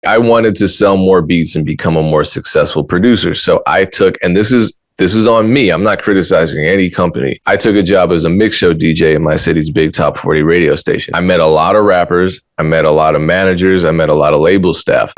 I wanted to sell more beats and become a more successful producer. So I took, and this is on me. I'm not criticizing any company. I took a job as a mix show DJ in my city's big top 40 radio station. I met a lot of rappers. I met a lot of managers. I met a lot of label staff.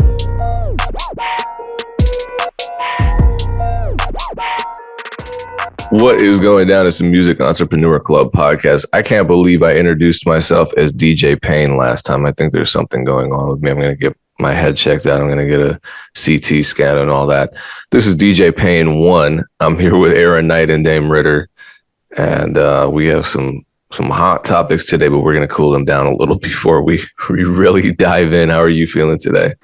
What is going down? It's the Music Entrepreneur Club podcast. I can't believe I introduced myself as DJ Payne last time. I think there's something going on with me. I'm going to get my head checked out. I'm going to get a CT scan and all that. This is DJ Payne 1. I'm here with Aaron Knight and Dame Ritter. And we have some hot topics today, but we're going to cool them down a little before we really dive in. How are you feeling today?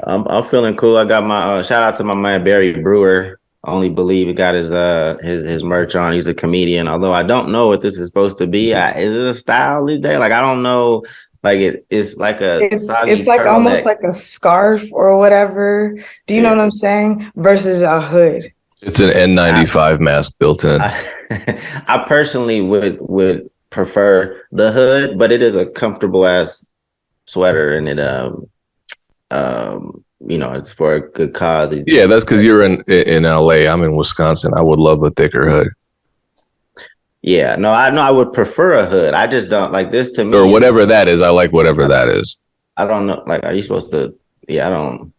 I'm feeling cool. I got my shout out to my man Barry Brewer. I only believe he got his merch on. He's a comedian. Although I don't know what this is supposed to be. Is it a style these days? Like I don't know. Like it's like it's like almost like a scarf or whatever. Do you know what I'm saying? Versus a hood. It's an N95 mask built in. I personally would prefer the hood, but it is a comfortable ass sweater, and it's for a good cause. Yeah, that's because you're in LA. I'm in Wisconsin. I would love a thicker hood. Yeah, no, I would prefer a hood. I just don't like this to me. Or whatever that is. I like whatever that is. I don't know. Like, are you supposed to? Yeah, I don't.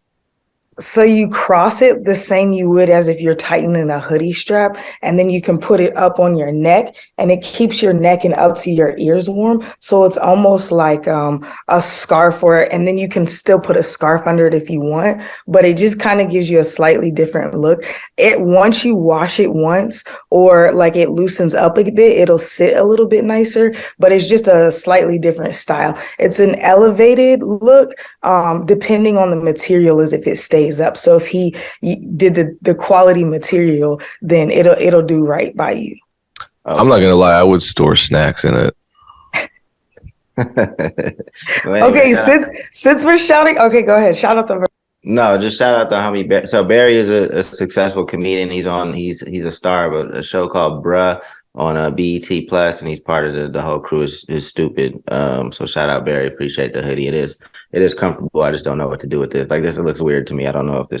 So you cross it the same you would as if you're tightening a hoodie strap, and then you can put it up on your neck, and it keeps your neck and up to your ears warm. So it's almost like a scarf, and then you can still put a scarf under it if you want, but it just kind of gives you a slightly different look. Once you wash it once, or like it loosens up a bit, it'll sit a little bit nicer, but it's just a slightly different style. It's an elevated look, depending on the material, as if it stays up. So if he did the quality material, then it'll do right by you. I'm not gonna lie, I would store snacks in it. Okay, since we're shouting, okay, go ahead. Shout out the. No, just shout out to homie Barry. So Barry is a successful comedian. He's a star of a show called Bruh on BET Plus, and he's part of the whole crew is stupid. So shout out Barry. Appreciate the hoodie. It is comfortable. I just don't know what to do with this. Like this, it looks weird to me. I don't know if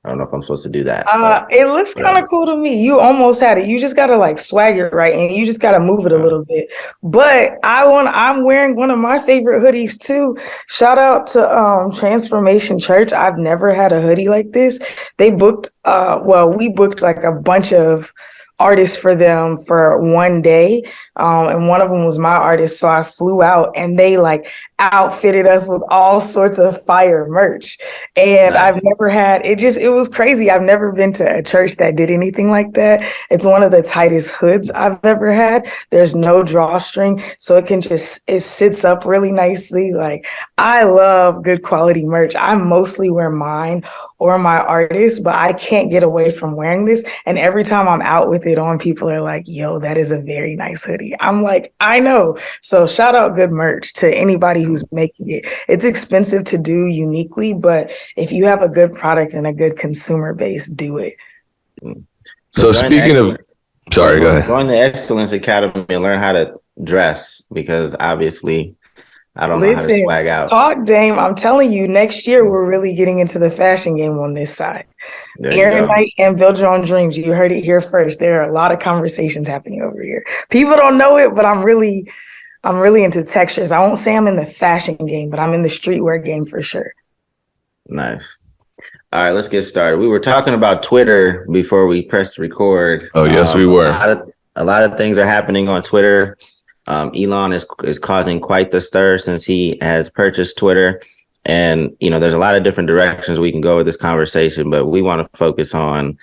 I'm supposed to do that. It looks kind of cool to me. You almost had it. You just gotta like swag it right, and you just gotta move it a little bit. But I'm wearing one of my favorite hoodies too. Shout out to Transformation Church. I've never had a hoodie like this. They booked. We booked like a bunch of artists for them for one day, and one of them was my artist, so I flew out and they like outfitted us with all sorts of fire merch, and nice. I've never had it was crazy. I've never been to a church that did anything like that. It's one of the tightest hoods I've ever had. There's no drawstring, so it sits up really nicely. Like I love good quality merch. I mostly wear mine or my artist, but I can't get away from wearing this, and every time I'm out with it on, people are like, yo, that is a very nice hoodie. I'm like, I know. So shout out good merch to anybody who's making it. It's expensive to do uniquely, but if you have a good product and a good consumer base, do it. So speaking of, sorry, go ahead. Join the Excellence Academy and learn how to dress, because obviously I don't know how to swag out. Talk, Dame. I'm telling you, next year we're really getting into the fashion game on this side. Aaron Knight and Build Your Own Dreams. You heard it here first. There are a lot of conversations happening over here. People don't know it, but I'm really into textures. I won't say I'm in the fashion game, but I'm in the streetwear game for sure. Nice. All right, let's get started. We were talking about Twitter before we pressed record. Oh, yes, we were. A lot of things are happening on Twitter. Elon is causing quite the stir since he has purchased Twitter. And, there's a lot of different directions we can go with this conversation, but we want to focus on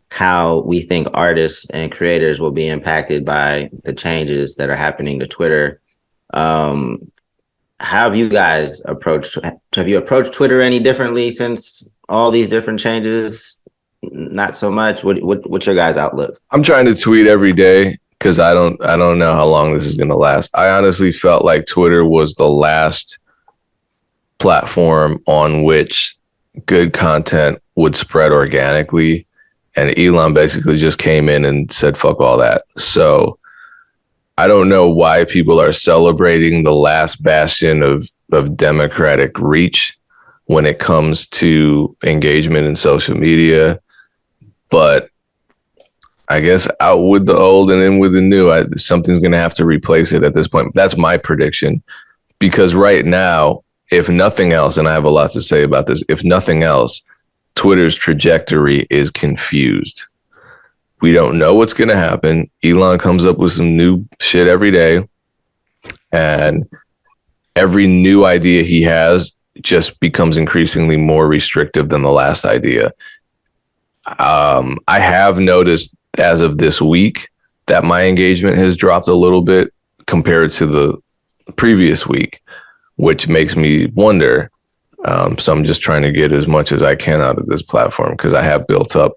how we think artists and creators will be impacted by the changes that are happening to Twitter. How have you guys approached Twitter any differently since all these different changes? Not so much. What's your guys' outlook? I'm trying to tweet every day, because I don't know how long this is going to last. I honestly felt like Twitter was the last platform on which good content would spread organically. And Elon basically just came in and said, fuck all that. So I don't know why people are celebrating the last bastion of of democratic reach when it comes to engagement in social media. But I guess out with the old and in with the new. Something's going to have to replace it at this point. That's my prediction. Because right now, if nothing else, and I have a lot to say about this, if nothing else, Twitter's trajectory is confused. We don't know what's going to happen. Elon comes up with some new shit every day. And every new idea he has just becomes increasingly more restrictive than the last idea. I have noticed as of this week that my engagement has dropped a little bit compared to the previous week, which makes me wonder. So I'm just trying to get as much as I can out of this platform because I have built up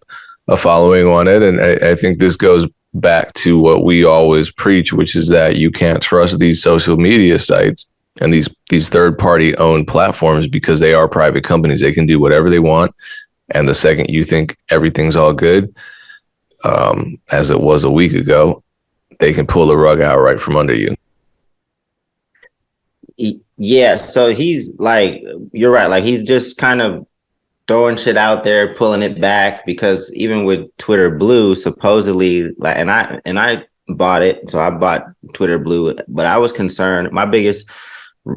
a following on it. And I think this goes back to what we always preach, which is that you can't trust these social media sites and these third-party owned platforms because they are private companies. They can do whatever they want. And the second you think everything's all good, as it was a week ago, they can pull the rug out right from under you. Yeah, so he's like, you're right. Like he's just kind of throwing shit out there, pulling it back, because even with Twitter Blue, supposedly, like, and I bought it, so I bought Twitter Blue, but I was concerned.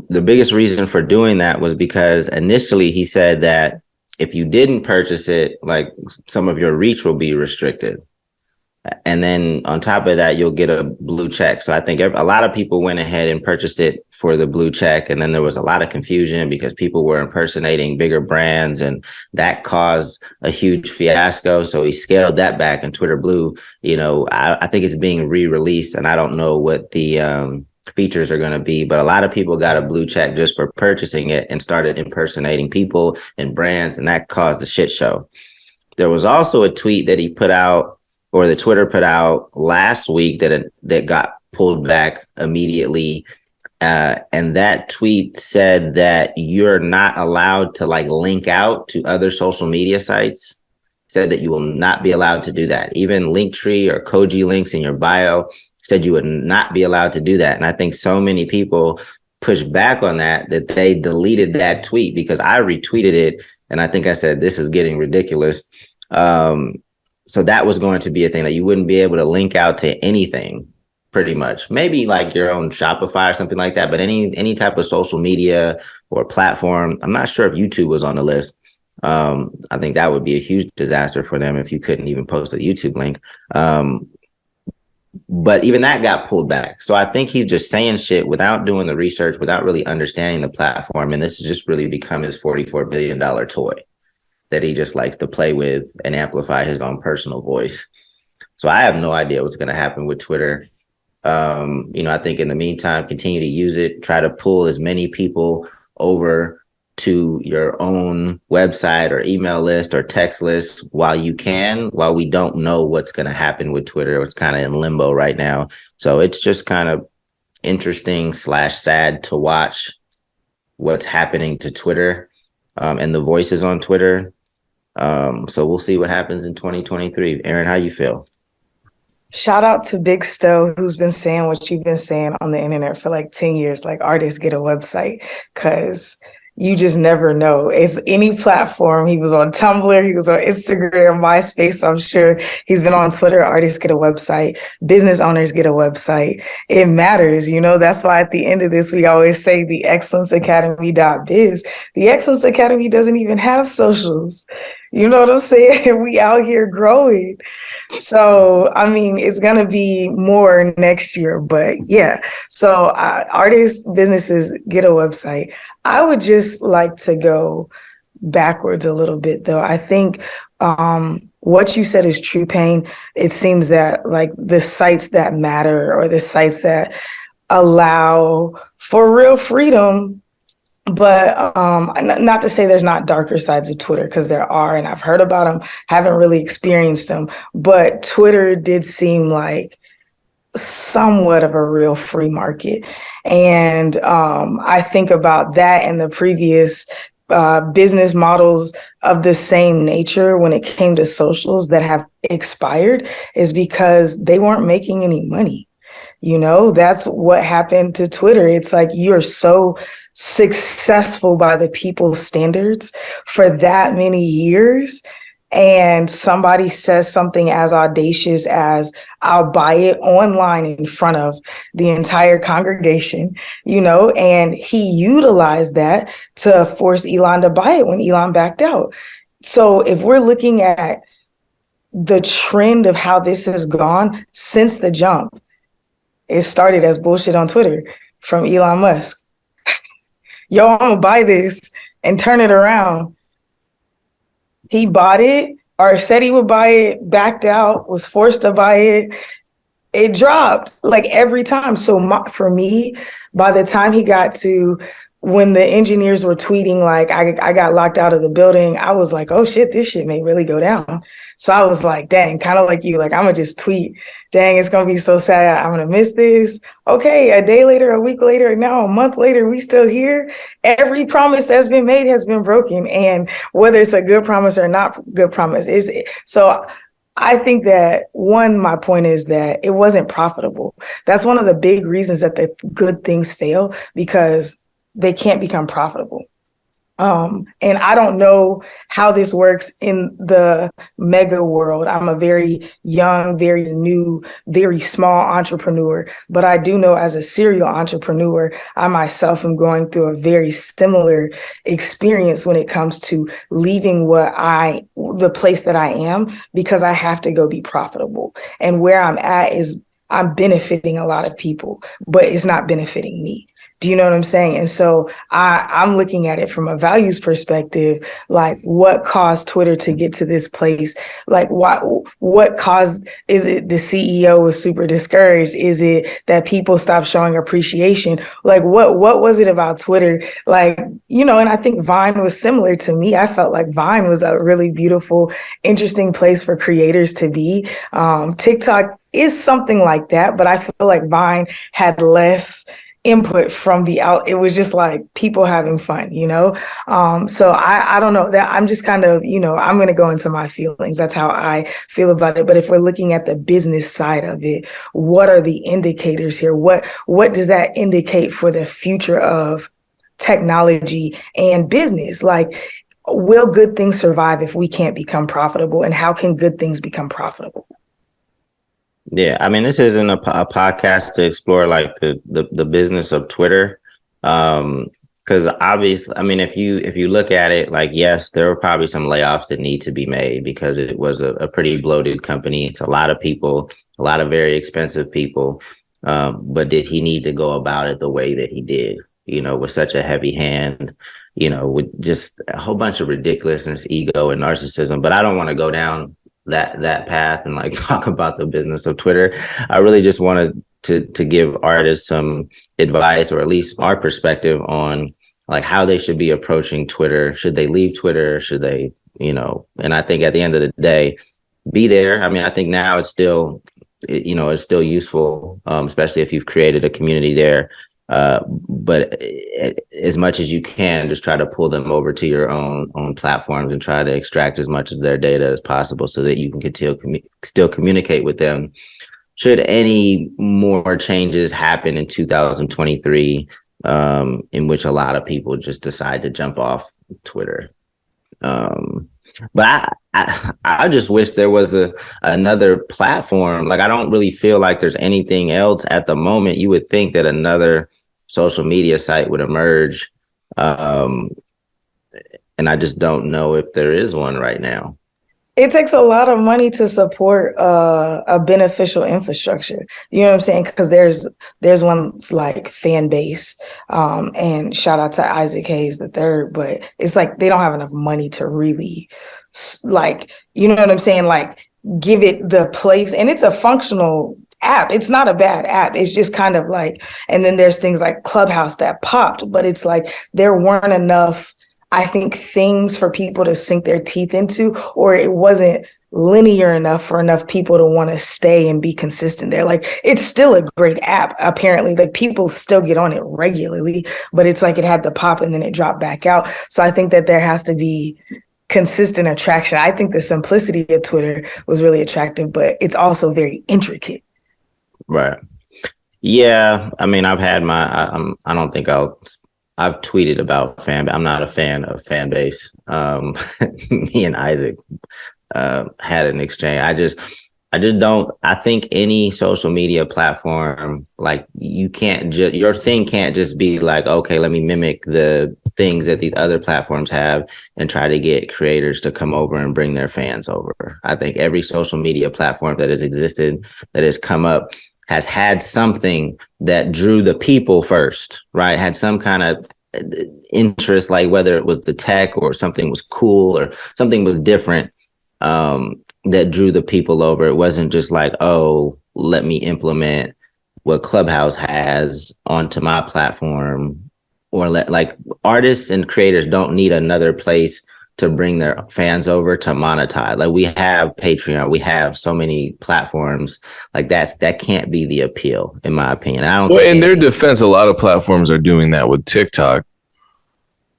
The biggest reason for doing that was because initially he said that if you didn't purchase it, like some of your reach will be restricted. And then on top of that, you'll get a blue check. So I think a lot of people went ahead and purchased it for the blue check. And then there was a lot of confusion because people were impersonating bigger brands, and that caused a huge fiasco. So he scaled that back, and Twitter Blue, I think it's being re-released, and I don't know what the features are going to be, but a lot of people got a blue check just for purchasing it and started impersonating people and brands, and that caused a shit show. There was also a tweet that he put out, or the Twitter put out last week, that got pulled back immediately. And that tweet said that you're not allowed to like link out to other social media sites. Said that you will not be allowed to do that. Even Linktree or Koji links in your bio said you would not be allowed to do that. And I think so many people pushed back on that they deleted that tweet, because I retweeted it. And I think I said, this is getting ridiculous. So that was going to be a thing, that you wouldn't be able to link out to anything, pretty much. Maybe like your own Shopify or something like that, but any type of social media or platform. I'm not sure if YouTube was on the list. I think that would be a huge disaster for them if you couldn't even post a YouTube link. But even that got pulled back. So I think he's just saying shit without doing the research, without really understanding the platform. And this has just really become his $44 billion toy that he just likes to play with and amplify his own personal voice. So I have no idea what's going to happen with Twitter. I think in the meantime, continue to use it, try to pull as many people over to your own website or email list or text list while we don't know what's going to happen with Twitter. It's kind of in limbo right now. So it's just kind of interesting / sad to watch what's happening to Twitter and the voices on Twitter. So we'll see what happens in 2023. Aaron, how you feel? Shout out to Big Stowe, who's been saying what you've been saying on the internet for like 10 years, like artists get a website, because you just never know. It's any platform. He was on Tumblr, he was on Instagram, MySpace. I'm sure he's been on Twitter. Artists get a website. Business owners get a website. It matters. That's why at the end of this, we always say the excellenceacademy.biz. The Excellence Academy doesn't even have socials. You know what I'm saying? We out here growing. So, I mean, it's going to be more next year, but yeah. So artists, businesses get a website. I would just like to go backwards a little bit, though. I think what you said is true, Payne. It seems that like the sites that matter, or the sites that allow for real freedom, but not to say there's not darker sides of Twitter, because there are, and I've heard about them, haven't really experienced them. But Twitter did seem like somewhat of a real free market. And I think about that and the previous business models of the same nature when it came to socials that have expired, is because they weren't making any money. That's what happened to Twitter. It's like you're so successful by the people's standards for that many years, and somebody says something as audacious as, I'll buy it online in front of the entire congregation, and he utilized that to force Elon to buy it when Elon backed out. So if we're looking at the trend of how this has gone since the jump, it started as bullshit on Twitter from Elon Musk. Yo, I'm gonna buy this and turn it around. He bought it, or said he would buy it, backed out, was forced to buy it. It dropped like every time. So for me, by the time he got to when the engineers were tweeting, like, I got locked out of the building, I was like, oh shit, this shit may really go down. So I was like, dang, kind of like you, like, I'm gonna just tweet, dang, it's gonna be so sad, I'm gonna miss this. Okay, a day later, a week later, now a month later, we still here. Every promise that's been made has been broken. And whether it's a good promise or not good promise, so I think that my point is that it wasn't profitable. That's one of the big reasons that the good things fail, because they can't become profitable. And I don't know how this works in the mega world. I'm a very young, very new, very small entrepreneur, but I do know as a serial entrepreneur, I myself am going through a very similar experience when it comes to leaving the place that I am, because I have to go be profitable. And where I'm at is I'm benefiting a lot of people, but it's not benefiting me. Do you know what I'm saying? And so I'm looking at it from a values perspective, like what caused Twitter to get to this place? Like what caused, is it the CEO was super discouraged? Is it that people stopped showing appreciation? Like what was it about Twitter? Like, and I think Vine was similar to me. I felt like Vine was a really beautiful, interesting place for creators to be. TikTok is something like that, but I feel like Vine had less input from the out. It was just like people having fun, so I don't know, that I'm just kind of, I'm going to go into my feelings. That's how I feel about it. But if we're looking at the business side of it, what are the indicators here? What does that indicate for the future of technology and business? Like, will good things survive if we can't become profitable? And how can good things become profitable? Yeah, I mean, this isn't a podcast to explore like the business of Twitter, because obviously, I mean, if you look at it, like, yes, there were probably some layoffs that need to be made because it was a pretty bloated company. It's a lot of people, a lot of very expensive people. But did he need to go about it the way that he did? With such a heavy hand, with just a whole bunch of ridiculousness, ego, and narcissism. But I don't want to go down that path and like talk about the business of Twitter. I really just wanted to give artists some advice, or at least our perspective on like how they should be approaching Twitter. Should they leave Twitter? Should they, and I think at the end of the day, be there. I mean, I think now it's still useful, especially if you've created a community there. But as much as you can, just try to pull them over to your own platforms and try to extract as much of their data as possible so that you can still communicate with them. Should any more changes happen in 2023, in which a lot of people just decide to jump off Twitter. But I just wish there was another platform. Like, I don't really feel like there's anything else at the moment. You would think that another social media site would emerge. And I just don't know if there is one right now. It takes a lot of money to support a beneficial infrastructure. You know what I'm saying? Because there's ones like fan base, and shout out to Isaac Hayes III, but it's like they don't have enough money to really, like, you know what I'm saying? Like, give it the place, and it's a functional app. It's not a bad app. It's just kind of like, and then there's things like Clubhouse that popped, but it's like there weren't enough, I think, things for people to sink their teeth into, or it wasn't linear enough for enough people to want to stay and be consistent there. Like, it's still a great app, apparently. Like, people still get on it regularly, but it's like it had the pop and then it dropped back out. So I think that there has to be consistent attraction. I think the simplicity of Twitter was really attractive, but it's also very intricate. Right. Yeah. I mean, I've had I don't think I'll I've tweeted about I'm not a fan of fan base. Me and Isaac had an exchange. I just don't. I think any social media platform, like you can't just your thing can't just be like, okay, let me mimic the things that these other platforms have and try to get creators to come over and bring their fans over. I think every social media platform that has existed, that has come up, has had something that drew the people first, right? Had some kind of interest, like whether it was the tech or something was cool or something was different. That drew the people over. It wasn't just like, oh, let me implement what Clubhouse has onto my platform, or like artists and creators don't need another place to bring their fans over to monetize. Like we have Patreon, we have so many platforms. Like that can't be the appeal, in my opinion. I don't. Well, in their defense, a lot of platforms are doing that with TikTok.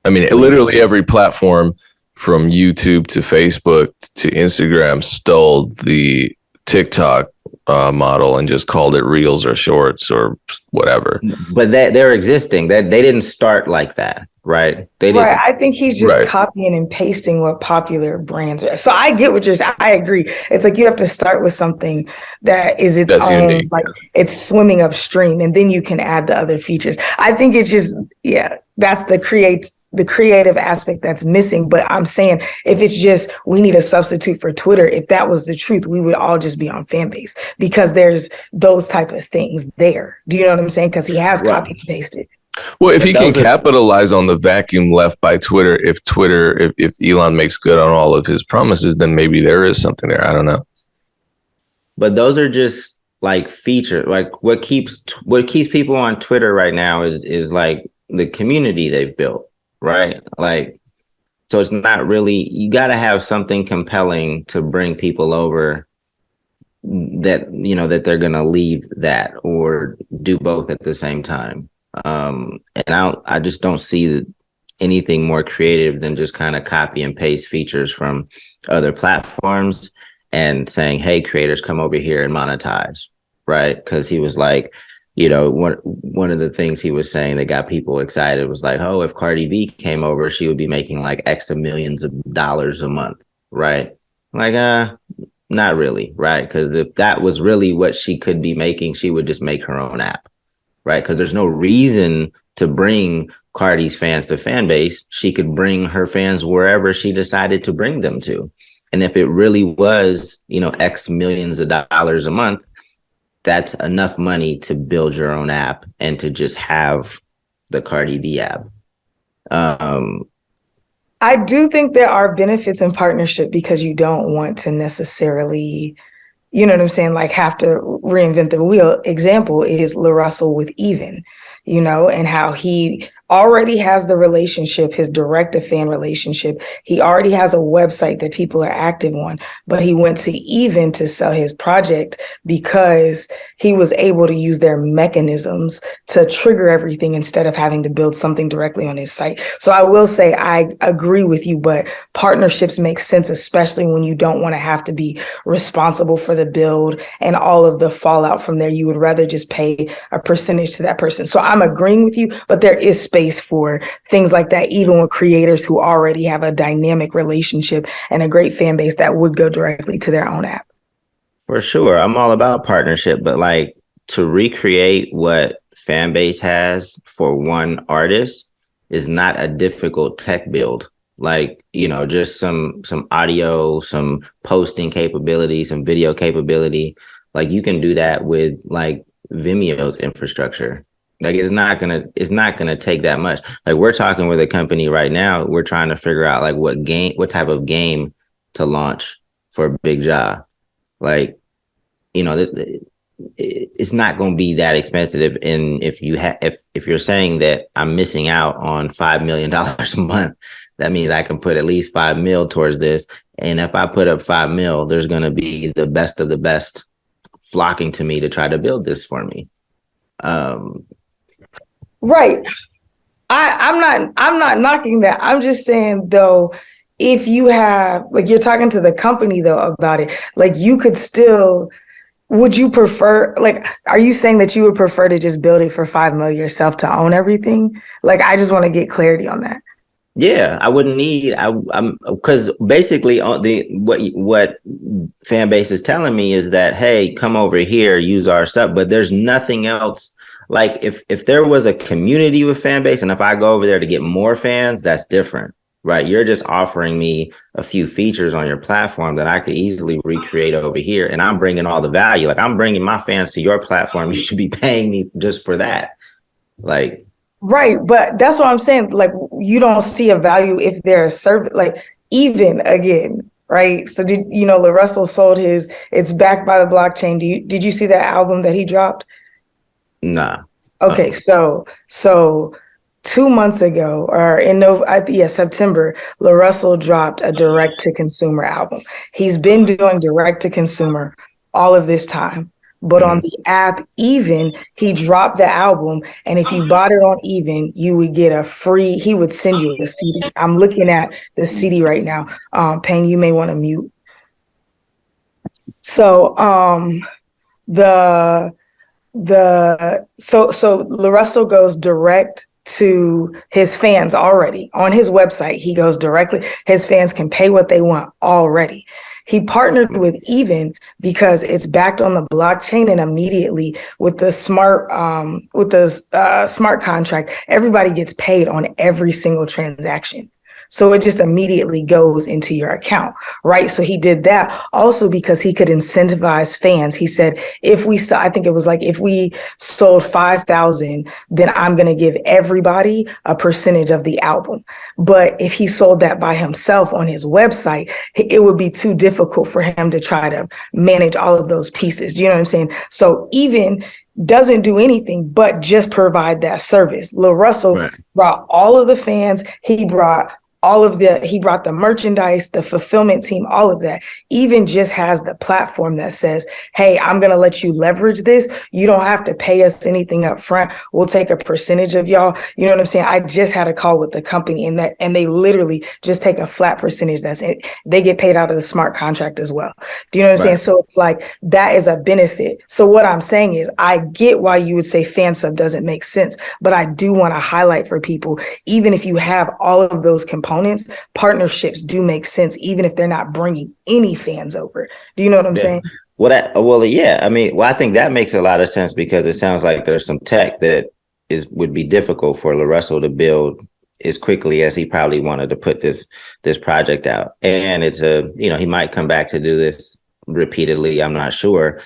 I mean, literally every platform, from YouTube to Facebook to Instagram, stole the TikTok model and just called it Reels or Shorts or whatever. But they're existing. That they didn't start like that, right? They didn't. Right. I think he's just copying and pasting what popular brands are. So I get what you're saying. I agree. It's like you have to start with something that is its own, unique. Like it's swimming upstream, and then you can add the other features. I think it's just, that's the creative aspect that's missing. But I'm saying if it's just we need a substitute for Twitter, if that was the truth, we would all just be on Fanbase because there's those type of things there. Do you know what I'm saying? Because he has copied and pasted. Well, if he can capitalize on the vacuum left by Twitter, if Elon makes good on all of his promises, then maybe there is something there. I don't know. But those are just like features. Like what keeps people on Twitter right now is like the community they've built. Right. Like, so it's not really, you got to have something compelling to bring people over that, that they're going to leave that or do both at the same time. And I just don't see anything more creative than just kind of copy and paste features from other platforms and saying, hey, creators, come over here and monetize. Right. Because he was like, one of the things he was saying that got people excited was like, oh, if Cardi B came over, she would be making like X of millions of dollars a month. Right. Like, not really. Right. Because if that was really what she could be making, she would just make her own app. Right. Because there's no reason to bring Cardi's fans to Fanbase. She could bring her fans wherever she decided to bring them to. And if it really was, X millions of dollars a month, that's enough money to build your own app and to just have the Cardi B app. I do think there are benefits in partnership because you don't want to necessarily, you know what I'm saying, like have to reinvent the wheel. Example is La Russell with Even, and how he already has the relationship, his direct-to-fan relationship. He already has a website that people are active on, but he went to Even to sell his project because he was able to use their mechanisms to trigger everything instead of having to build something directly on his site. So I will say I agree with you, but partnerships make sense, especially when you don't want to have to be responsible for the build and all of the fallout from there. You would rather just pay a percentage to that person. So I'm agreeing with you, but there is space for things like that, even with creators who already have a dynamic relationship and a great fan base that would go directly to their own app. For sure. I'm all about partnership, but like to recreate what Fanbase has for one artist is not a difficult tech build. Like, just some audio, some posting capability, some video capability. Like you can do that with like Vimeo's infrastructure. Like it's not gonna take that much. Like we're talking with a company right now. We're trying to figure out like what type of game to launch for Big Ja. Like, it's not going to be that expensive. And if you're saying that I'm missing out on $5 million a month, that means I can put at least $5 million towards this. And if I put up $5 million, there's going to be the best of the best flocking to me to try to build this for me. Right. I'm not knocking that. I'm just saying though, if you have, like, you're talking to the company though about it, like you could still would you prefer, like, are you saying that you would prefer to just build it for 5 million yourself to own everything? Like, I just want to get clarity on that. Yeah, I wouldn't need. I'm because basically what fan base is telling me is that, hey, come over here, use our stuff. But there's nothing else. Like if there was a community with fan base, and if I go over there to get more fans, that's different, right? You're just offering me a few features on your platform that I could easily recreate over here, and I'm bringing all the value. Like I'm bringing my fans to your platform. You should be paying me just for that. Like. Right, but that's what I'm saying. Like, you don't see a value if they're a service, like, even again, right? So did you know Russell sold his, it's backed by the blockchain. Did you see that album that he dropped? Nah. Okay, so 2 months ago, or September, Russell dropped a direct to consumer album. He's been doing direct to consumer all of this time. But on the app, Even, he dropped the album. And if you bought it on Even, you would get he would send you a CD. I'm looking at the CD right now. Payne, you may want to mute. So Russell goes direct to his fans already on his website. He goes directly. His fans can pay what they want already. He partnered with Even because it's backed on the blockchain, and immediately with the smart contract, everybody gets paid on every single transaction. So it just immediately goes into your account, right? So he did that also because he could incentivize fans. He said, if we sold 5,000, then I'm going to give everybody a percentage of the album. But if he sold that by himself on his website, it would be too difficult for him to try to manage all of those pieces. Do you know what I'm saying? So Even doesn't do anything but just provide that service. Russell brought all of the fans. He brought the merchandise, the fulfillment team, all of that. Even just has the platform that says, hey, I'm going to let you leverage this. You don't have to pay us anything up front. We'll take a percentage of y'all. You know what I'm saying? I just had a call with the company and they literally just take a flat percentage. That's it. They get paid out of the smart contract as well. Do you know what I'm saying? So it's like, that is a benefit. So what I'm saying is, I get why you would say fan sub doesn't make sense, but I do want to highlight for people, even if you have all of those components, partnerships do make sense, even if they're not bringing any fans over. Do you know what I'm saying? I think that makes a lot of sense, because it sounds like there's some tech that would be difficult for Russell to build as quickly as he probably wanted to put this project out. And it's he might come back to do this repeatedly, I'm not sure.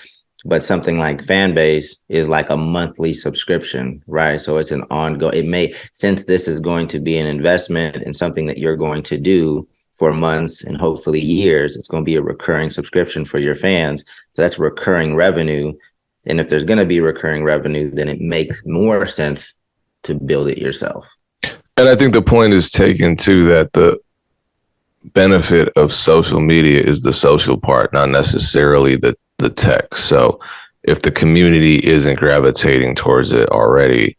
But something like Fanbase is like a monthly subscription, right? So it's an ongoing, since this is going to be an investment and something that you're going to do for months and hopefully years, it's going to be a recurring subscription for your fans. So that's recurring revenue. And if there's going to be recurring revenue, then it makes more sense to build it yourself. And I think the point is taken too, that the benefit of social media is the social part, not necessarily the tech. So if the community isn't gravitating towards it already,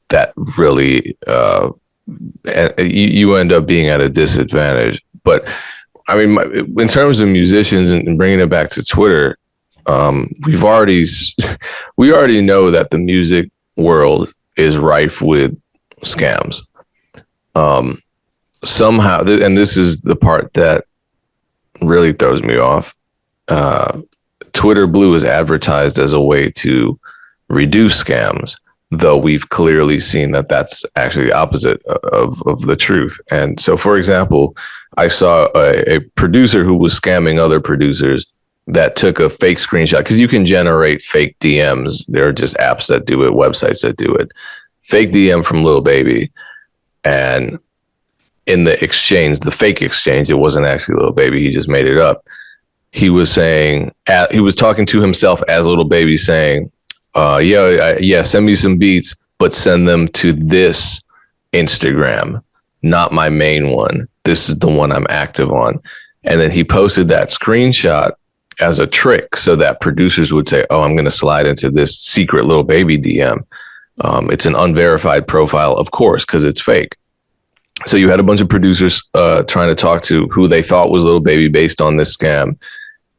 that really you end up being at a disadvantage. But I mean, in terms of musicians and bringing it back to Twitter, we already know that the music world is rife with scams. Somehow, and this is the part that really throws me off. Twitter Blue is advertised as a way to reduce scams, though we've clearly seen that that's actually the opposite of the truth. And so, for example, I saw a producer who was scamming other producers that took a fake screenshot, because you can generate fake DMs. There are just apps that do it, websites that do it. Fake DM from Lil Baby, and in the exchange, the fake exchange, it wasn't actually Lil Baby. He just made it up. He was saying, he was talking to himself as Lil Baby, saying, yeah, send me some beats, but send them to this Instagram, not my main one. This is the one I'm active on. And then he posted that screenshot as a trick so that producers would say, oh, I'm going to slide into this secret Lil Baby DM. It's an unverified profile, of course, because it's fake. So you had a bunch of producers trying to talk to who they thought was Lil Baby based on this scam.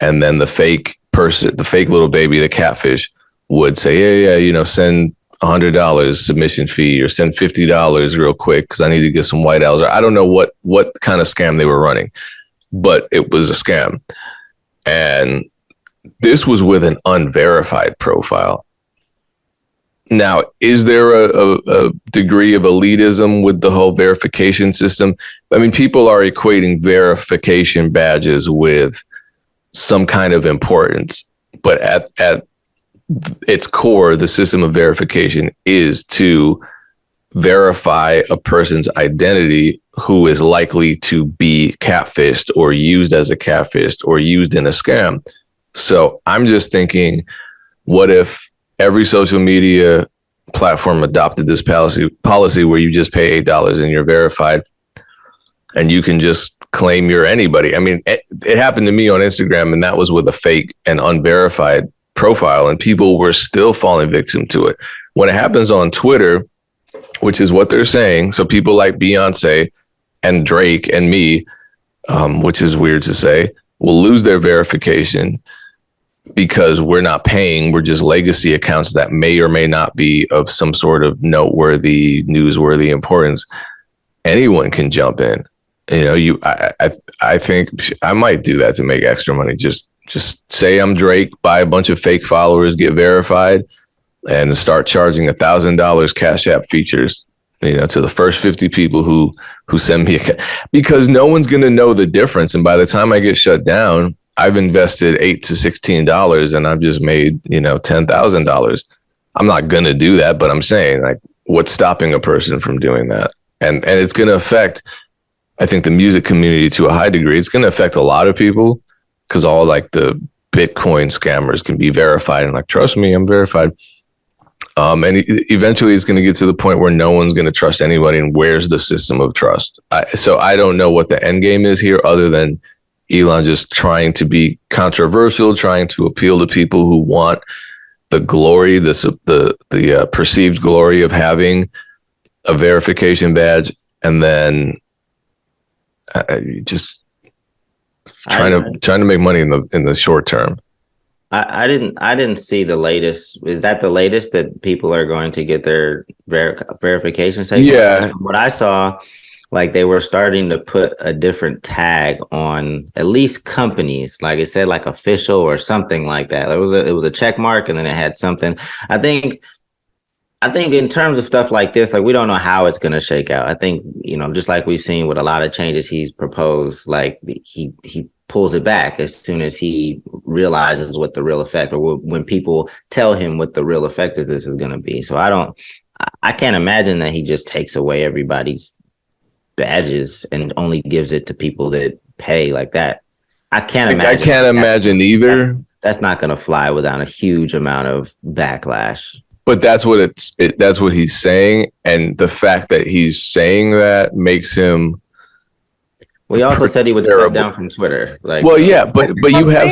And then the fake person, the fake little baby, the catfish, would say, yeah, send $100 submission fee or send $50 real quick because I need to get some white owls. Or I don't know what kind of scam they were running, but it was a scam. And this was with an unverified profile. Now, is there a degree of elitism with the whole verification system? I mean, people are equating verification badges with some kind of importance, but at its core, the system of verification is to verify a person's identity who is likely to be catfished or used as a catfish or used in a scam. So I'm just thinking, what if every social media platform adopted this policy where you just pay $8 and you're verified and you can just claim you're anybody? I mean, it happened to me on Instagram, and that was with a fake and unverified profile, and people were still falling victim to it. When it happens on Twitter, which is what they're saying, so people like Beyonce and Drake and me, which is weird to say, will lose their verification because we're not paying. We're just legacy accounts that may or may not be of some sort of noteworthy, newsworthy importance. Anyone can jump in. I think I might do that to make extra money. Just say I'm Drake, buy a bunch of fake followers, get verified, and start charging $1,000 Cash App features, to the first 50 people who send me because no one's going to know the difference. And by the time I get shut down, I've invested $8 to $16 and I've just made, $10,000. I'm not going to do that, but I'm saying, like, what's stopping a person from doing that? And it's going to affect, I think, the music community to a high degree. It's going to affect a lot of people because all like the Bitcoin scammers can be verified and like, trust me, I'm verified. And eventually it's going to get to the point where no one's going to trust anybody. And where's the system of trust? So I don't know what the end game is here other than Elon just trying to be controversial, trying to appeal to people who want the glory, the perceived glory of having a verification badge, and then just trying to make money in the short term. I didn't see the latest. Is that the latest that people are going to get their verification taken? Yeah. What I saw, like, they were starting to put a different tag on at least companies, like it said like official or something like that. It was a check mark, and then it had something. I think in terms of stuff like this, like, we don't know how it's going to shake out. I think, just like we've seen with a lot of changes he's proposed, like he pulls it back as soon as he realizes what the real effect, or when people tell him what the real effect of this is going to be. So I can't imagine that he just takes away everybody's badges and only gives it to people that pay like that. I can't imagine either. That's not going to fly without a huge amount of backlash. But that's what that's what he's saying, and the fact that he's saying that makes him. Well, he also said he would step down from Twitter. Like, well, yeah, but you have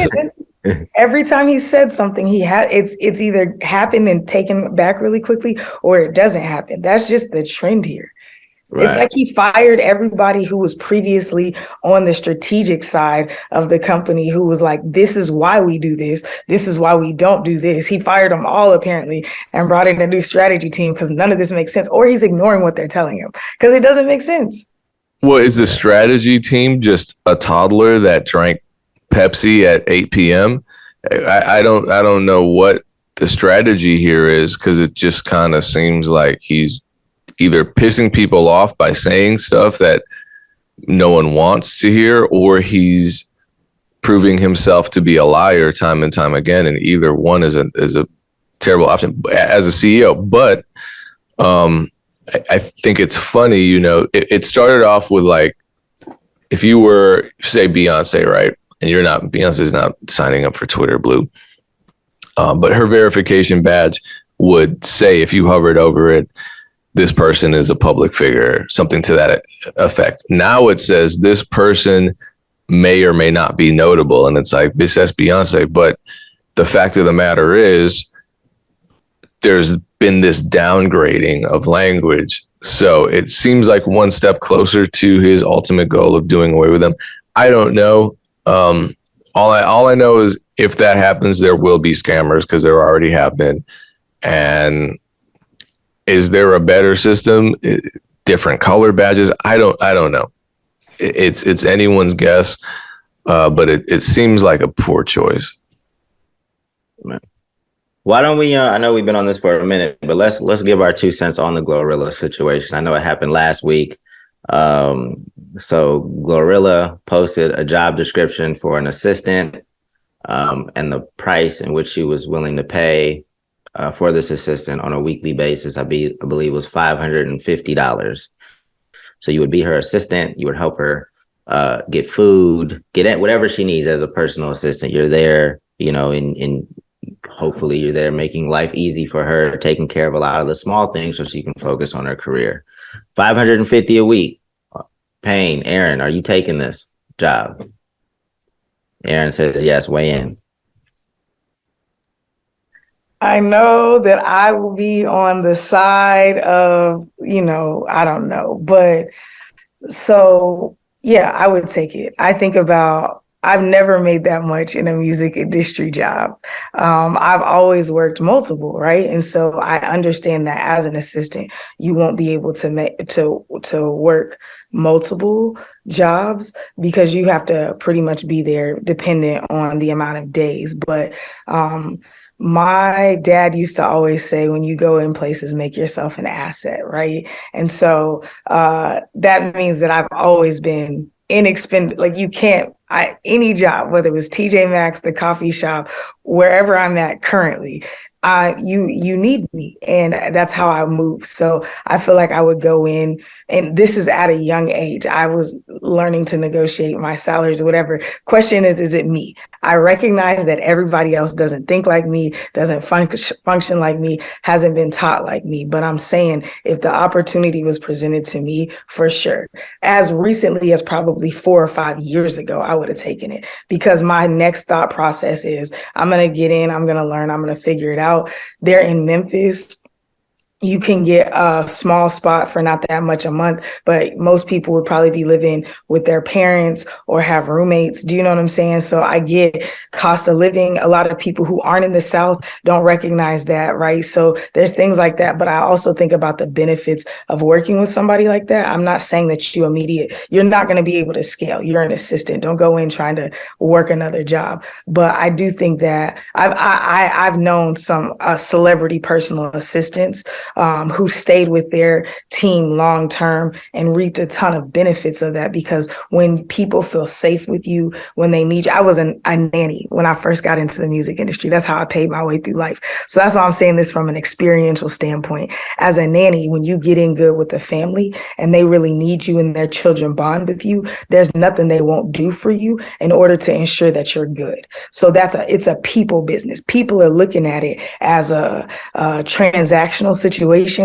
every time he said something, it's either happened and taken back really quickly, or it doesn't happen. That's just the trend here. Right. It's like he fired everybody who was previously on the strategic side of the company, who was like, this is why we do this. This is why we don't do this. He fired them all, apparently, and brought in a new strategy team because none of this makes sense, or he's ignoring what they're telling him because it doesn't make sense. Well, is the strategy team just a toddler that drank Pepsi at 8 p.m.? I don't know what the strategy here is, because it just kind of seems like he's either pissing people off by saying stuff that no one wants to hear, or he's proving himself to be a liar time and time again. And either one is a terrible option as a CEO. But I think it's funny, it started off with, like, if you were, say, Beyonce, right? And Beyonce's not signing up for Twitter Blue. But her verification badge would say, if you hovered over it, this person is a public figure, something to that effect. Now it says this person may or may not be notable. And it's like, this is Beyonce. But the fact of the matter is, there's been this downgrading of language. So it seems like one step closer to his ultimate goal of doing away with them. I don't know. All I know is if that happens, there will be scammers because there already have been. And is there a better system? Different color badges? I don't know. It's anyone's guess, but it seems like a poor choice. Why don't we? I know we've been on this for a minute, but let's give our 2 cents on the Glorilla situation. I know it happened last week. So Glorilla posted a job description for an assistant, and the price in which she was willing to pay for this assistant on a weekly basis, I believe was $550. So you would be her assistant. You would help her get food, get whatever she needs as a personal assistant. You're there, in hopefully you're there making life easy for her, taking care of a lot of the small things so she can focus on her career. $550 a week. Payne, Aaron, are you taking this job? Aaron says yes, weigh in. I know that I will be on the side of, I don't know. But so, yeah, I would take it. I've never made that much in a music industry job. I've always worked multiple, right? And so I understand that as an assistant, you won't be able to work multiple jobs because you have to pretty much be there dependent on the amount of days. But my dad used to always say, when you go in places, make yourself an asset, right? And so that means that I've always been inexpensive. Like any job, whether it was TJ Maxx, the coffee shop, wherever I'm at currently, you need me. And that's how I move. So I feel like I would go in, and this is at a young age. I was learning to negotiate my salaries or whatever. Question is it me? I recognize that everybody else doesn't think like me, doesn't function like me, hasn't been taught like me. But I'm saying if the opportunity was presented to me, for sure, as recently as probably 4 or 5 years ago, I would have taken it, because my next thought process is I'm going to get in, I'm going to learn, I'm going to figure it out. They're in Memphis. You can get a small spot for not that much a month, but most people would probably be living with their parents or have roommates. Do you know what I'm saying? So I get cost of living. A lot of people who aren't in the South don't recognize that, right? So there's things like that. But I also think about the benefits of working with somebody like that. I'm not saying that you're not going to be able to scale. You're an assistant. Don't go in trying to work another job. But I do think that I've known some celebrity personal assistants who stayed with their team long term and reaped a ton of benefits of that, because when people feel safe with you, when they need you. I was a nanny when I first got into the music industry. That's how I paid my way through life. So that's why I'm saying this from an experiential standpoint. As a nanny, when you get in good with the family and they really need you and their children bond with you, there's nothing they won't do for you in order to ensure that you're good. So it's a people business. People are looking at it as a transactional situation.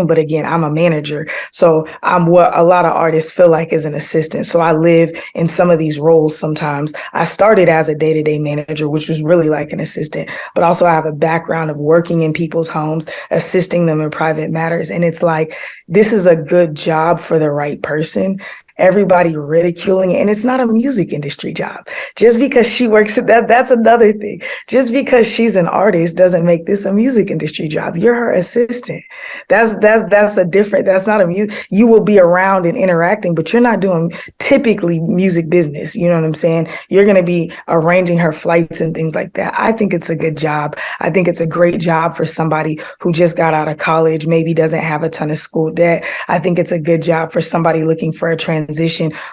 But again, I'm a manager. So I'm what a lot of artists feel like is an assistant. So I live in some of these roles sometimes. I started as a day-to-day manager, which was really like an assistant, but also I have a background of working in people's homes, assisting them in private matters. And it's like, this is a good job for the right person. Everybody ridiculing it. And it's not a music industry job. Just because she works at that's another thing. Just because she's an artist doesn't make this a music industry job. You're her assistant. That's not a music. You will be around and interacting, but you're not doing typically music business. You know what I'm saying? You're going to be arranging her flights and things like that. I think it's a good job. I think it's a great job for somebody who just got out of college, maybe doesn't have a ton of school debt. I think it's a good job for somebody looking for a transition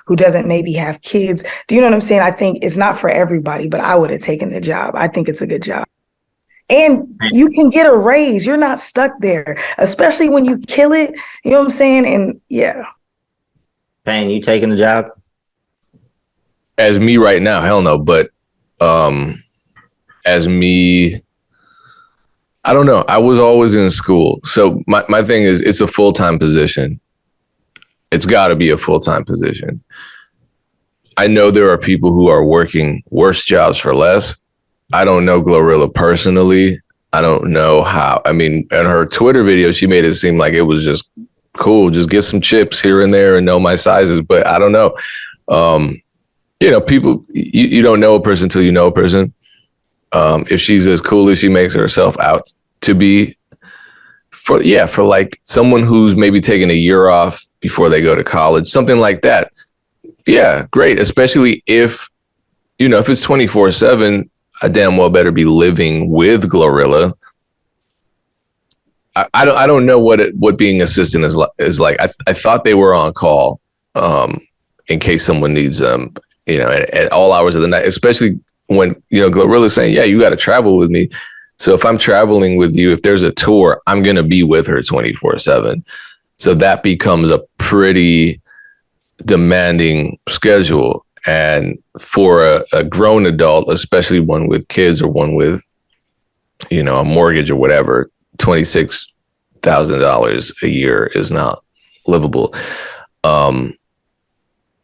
who doesn't maybe have kids. Do you know what I'm saying? I think it's not for everybody, but I would have taken the job. I think it's a good job. And you can get a raise. You're not stuck there, especially when you kill it. You know what I'm saying? And yeah. Payne, you taking the job? As me right now, hell no. But as me, I don't know. I was always in school. So my thing is, it's a full-time position. It's got to be a full-time position. I know there are people who are working worse jobs for less. I don't know Glorilla personally. I don't know how. I mean, in her Twitter video, she made it seem like it was just cool. Just get some chips here and there and know my sizes. But I don't know. people, you don't know a person until you know a person. If she's as cool as she makes herself out to be, for like someone who's maybe taking a year off before they go to college, something like that. Yeah, great. Especially if it's 24/7, I damn well better be living with Glorilla. I don't know what being assistant is like. I thought they were on call in case someone needs them, at all hours of the night, especially when, Glorilla's saying, yeah, you got to travel with me. So if I'm traveling with you, if there's a tour, I'm going to be with her 24/7. So that becomes a pretty demanding schedule. And for a grown adult, especially one with kids or one with, a mortgage or whatever, $26,000 a year is not livable.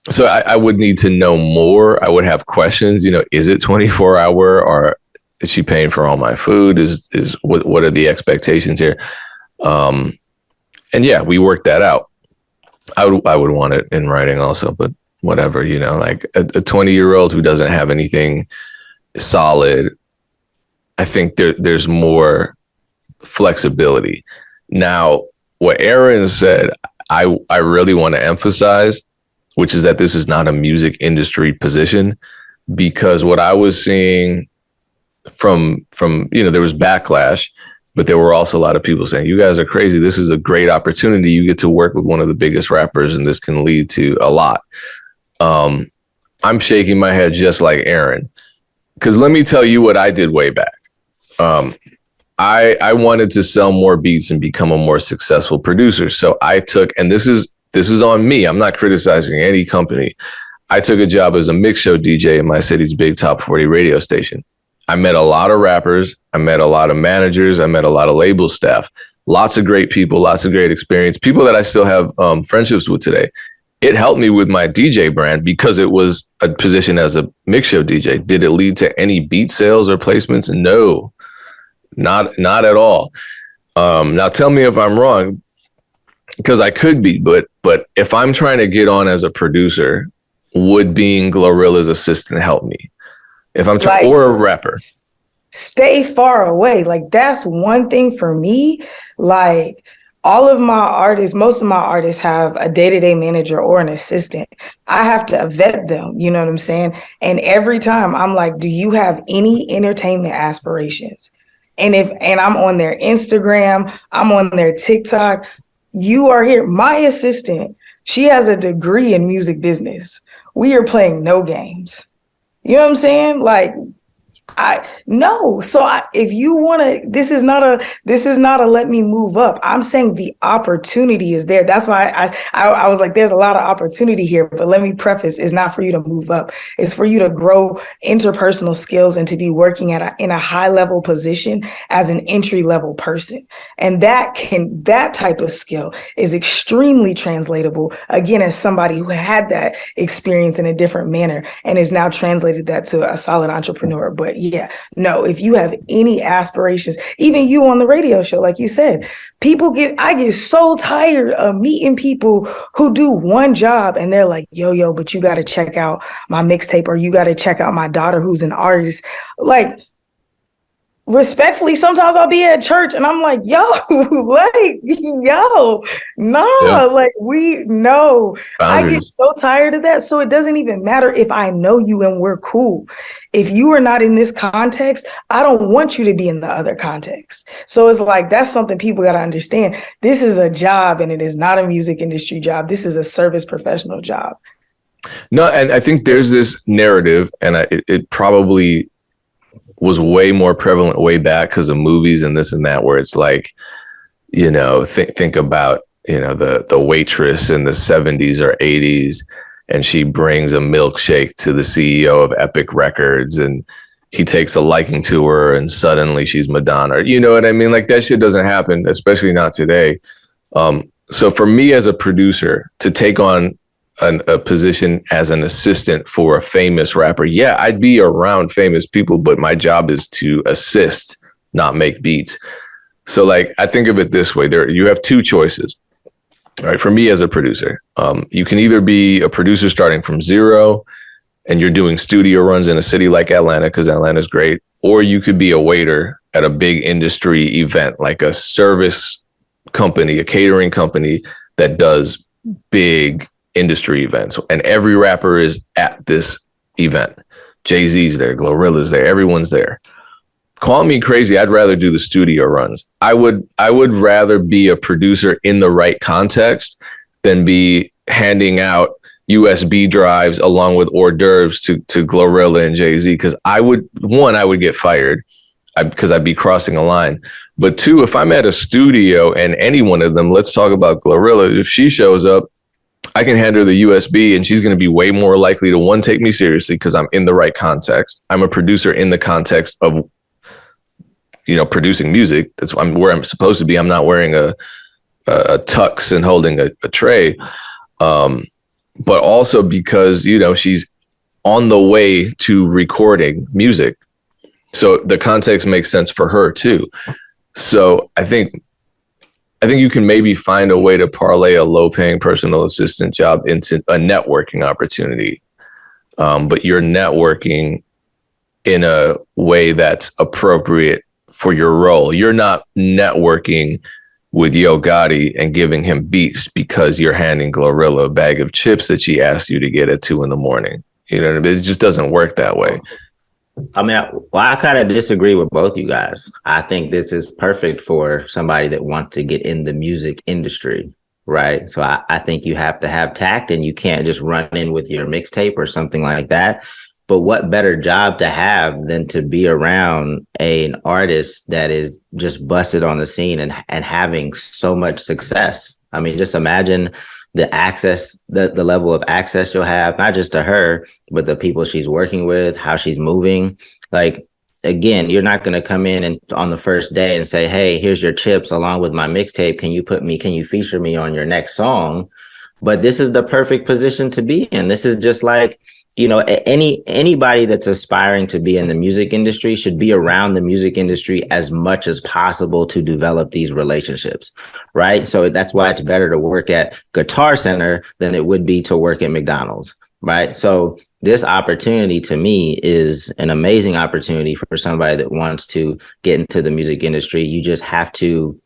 So I would need to know more. I would have questions, is it 24-hour, or is she paying for all my food? Is what are the expectations here? And yeah, we worked that out. I would want it in writing also, but whatever, like a 20-year-old who doesn't have anything solid, I think there's more flexibility. Now, what Aaron said, I really want to emphasize, which is that this is not a music industry position, because what I was seeing from there was backlash, but there were also a lot of people saying, you guys are crazy. This is a great opportunity. You get to work with one of the biggest rappers, and this can lead to a lot. I'm shaking my head just like Aaron, because let me tell you what I did way back. I wanted to sell more beats and become a more successful producer. So I took, and this is on me, I'm not criticizing any company. I took a job as a mix show DJ in my city's big top 40 radio station. I met a lot of rappers. I met a lot of managers. I met a lot of label staff, lots of great people, lots of great experience, people that I still have friendships with today. It helped me with my DJ brand because it was a position as a mix show DJ. Did it lead to any beat sales or placements? No, not at all. Now tell me if I'm wrong, because I could be, but if I'm trying to get on as a producer, would being Glorilla's assistant help me? If I'm trying, or a rapper? Stay far away. Like, that's one thing for me. Like, all of my artists, most of my artists have a day-to-day manager or an assistant. I have to vet them, you know what I'm saying? And every time I'm like, do you have any entertainment aspirations? And I'm on their Instagram, I'm on their TikTok, you are here. My assistant, she has a degree in music business. We are playing no games. You know what I'm saying? Like, if you want to, this is not a let me move up. I'm saying the opportunity is there. That's why I was like, there's a lot of opportunity here, but let me preface, it's not for you to move up. It's for you to grow interpersonal skills and to be working in a high level position as an entry level person. And that type of skill is extremely translatable, again, as somebody who had that experience in a different manner and is now translated that to a solid entrepreneur. But yeah, no, if you have any aspirations, even you on the radio show, like you said, I get so tired of meeting people who do one job and they're like, yo, but you got to check out my mixtape, or you got to check out my daughter who's an artist. Like, respectfully, sometimes I'll be at church and I'm like, I get so tired of that. So it doesn't even matter if I know you and we're cool. If you are not in this context, I don't want you to be in the other context. So it's like, that's something people got to understand. This is a job, and it is not a music industry job. This is a service professional job. No, and I think there's this narrative, and it probably was way more prevalent way back because of movies and this and that, where it's like, think about, the waitress in the 70s or 80s, and she brings a milkshake to the CEO of Epic Records, and he takes a liking to her, and suddenly she's Madonna. You know what I mean? Like, that shit doesn't happen, especially not today. So for me as a producer to take on a position as an assistant for a famous rapper, yeah, I'd be around famous people, but my job is to assist, not make beats. So like, I think of it this way: you have two choices. All right, for me as a producer, you can either be a producer starting from zero and you're doing studio runs in a city like Atlanta, because Atlanta's great, or you could be a waiter at a big industry event, like a service company, a catering company that does big industry events, and every rapper is at this event. Jay-Z's there, Glorilla's there, everyone's there. Call me crazy, I'd rather do the studio runs. I would rather be a producer in the right context than be handing out USB drives along with hors d'oeuvres to Glorilla and Jay-Z, because I would get fired because I'd be crossing a line. But two, if I'm at a studio and any one of them, let's talk about Glorilla, if she shows up, I can hand her the USB and she's going to be way more likely to, one, take me seriously because I'm in the right context. I'm a producer in the context of, producing music. That's where I'm supposed to be. I'm not wearing a tux and holding a tray. But also because, she's on the way to recording music. So the context makes sense for her too. So I think you can maybe find a way to parlay a low-paying personal assistant job into a networking opportunity. But you're networking in a way that's appropriate for your role. You're not networking with Yo Gotti and giving him beats because you're handing Glorilla a bag of chips that she asked you to get at 2 a.m. You know what I mean? It just doesn't work that way. I mean, I kind of disagree with both you guys. I think this is perfect for somebody that wants to get in the music industry, right? So I think you have to have tact, and you can't just run in with your mixtape or something like that. But what better job to have than to be around an artist that is just busted on the scene and having so much success? I mean, just imagine the access, the level of access you'll have, not just to her, but the people she's working with, how she's moving. Like, again, you're not going to come in and on the first day and say, hey, here's your chips along with my mixtape. Can you feature me on your next song? But this is the perfect position to be in. This is just like, anybody that's aspiring to be in the music industry should be around the music industry as much as possible to develop these relationships, right? So that's why it's better to work at Guitar Center than it would be to work at McDonald's, right? So this opportunity to me is an amazing opportunity for somebody that wants to get into the music industry. You just have to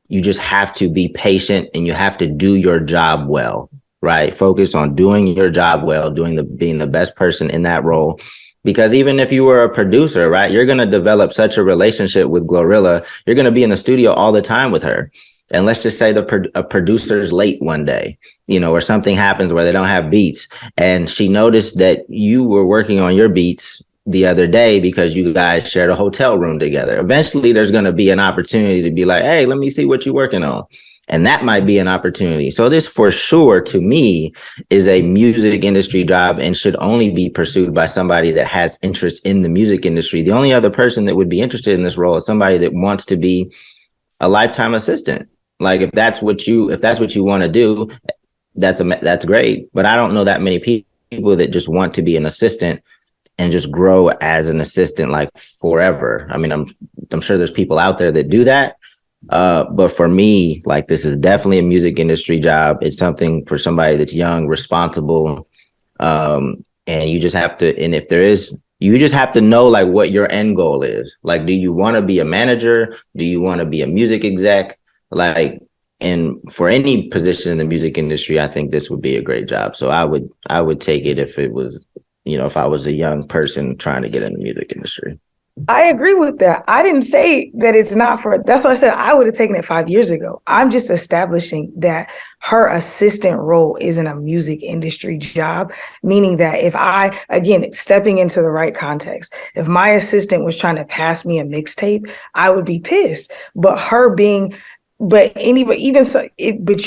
be patient, and you have to do your job well. Right. Focus on doing your job well, being the best person in that role. Because even if you were a producer, right, you're going to develop such a relationship with Glorilla. You're going to be in the studio all the time with her. And let's just say a producer's late one day, or something happens where they don't have beats. And she noticed that you were working on your beats the other day because you guys shared a hotel room together. Eventually, there's going to be an opportunity to be like, hey, let me see what you're working on. And that might be an opportunity. So this, for sure, to me, is a music industry job and should only be pursued by somebody that has interest in the music industry. The only other person that would be interested in this role is somebody that wants to be a lifetime assistant. Like, if that's what you want to do, that's great. But I don't know that many people that just want to be an assistant and just grow as an assistant like forever. I mean, I'm sure there's people out there that do that. But for me, like, this is definitely a music industry job. It's something for somebody that's young, responsible. And you just have to, you just have to know like what your end goal is. Like, do you want to be a manager? Do you want to be a music exec? Like, and for any position in the music industry, I think this would be a great job. So I would take it if it was, if I was a young person trying to get in the music industry. I agree with that. I didn't say that it's not that's why I said I would have taken it 5 years ago. I'm just establishing that her assistant role isn't a music industry job, meaning that if stepping into the right context, if my assistant was trying to pass me a mixtape, I would be pissed. But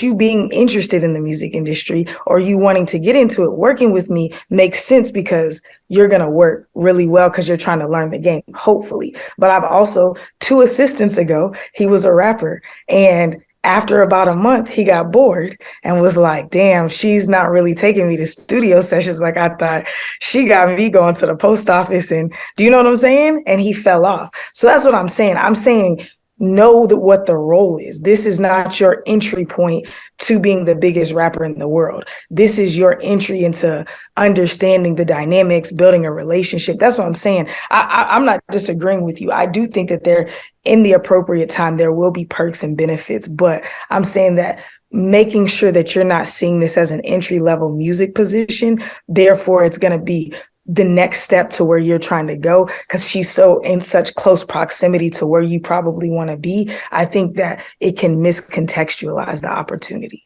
you being interested in the music industry, or you wanting to get into it, working with me makes sense because you're going to work really well because you're trying to learn the game, hopefully. But I've also, 2 assistants ago, he was a rapper. And after about a month, he got bored and was like, damn, she's not really taking me to studio sessions like I thought. She got me going to the post office. And do you know what I'm saying? And he fell off. So that's what I'm saying. I'm saying know what the role is. This is not your entry point to being the biggest rapper in the world. This is your entry into understanding the dynamics, building a relationship. That's what I'm saying. I'm not disagreeing with you. I do think that there, in the appropriate time, there will be perks and benefits, but I'm saying that making sure that you're not seeing this as an entry level music position, therefore it's going to be the next step to where you're trying to go, because she's so in such close proximity to where you probably want to be. I think that it can miscontextualize the opportunity.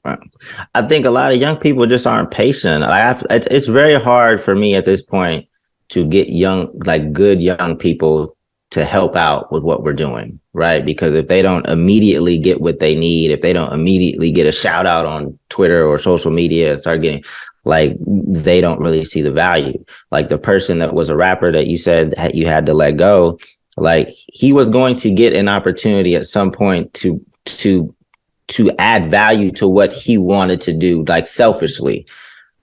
Right. I think a lot of young people just aren't patient. It's very hard for me at this point to get good young people to help out with what we're doing, right? Because if they don't immediately get what they need, if they don't immediately get a shout out on Twitter or social media and start getting, they don't really see the value. Like the person that was a rapper that you said you had to let go, he was going to get an opportunity at some point to add value to what he wanted to do, selfishly.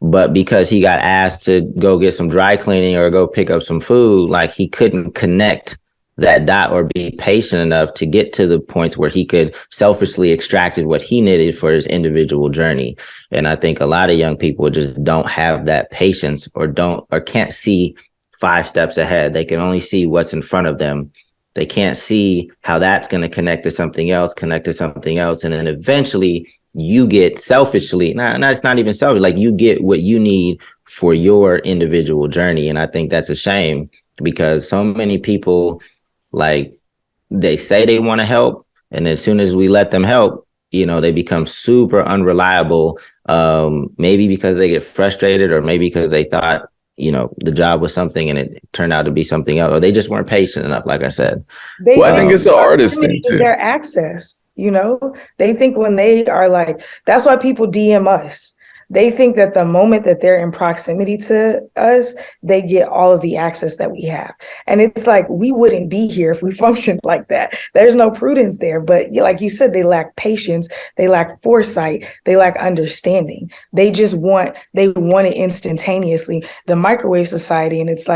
But because he got asked to go get some dry cleaning or go pick up some food, he couldn't connect that dot or be patient enough to get to the point where he could selfishly extracted what he needed for his individual journey. And I think a lot of young people just don't have that patience or can't see 5 steps ahead. They can only see what's in front of them. They can't see how that's going to connect to something else. And then eventually you get selfishly, it's not even selfish, you get what you need for your individual journey. And I think that's a shame, because so many people, they say they want to help, and as soon as we let them help, they become super unreliable, maybe because they get frustrated, or maybe because they thought, the job was something and it turned out to be something else, or they just weren't patient enough, like I said. I think it's the artist thing too. Their access, they think when they are that's why people DM us. They think that the moment that they're in proximity to us, they get all of the access that we have. And it's we wouldn't be here if we functioned like that. There's no prudence there. But like you said, they lack patience. They lack foresight. They lack understanding. They just want it instantaneously. The microwave society. And it's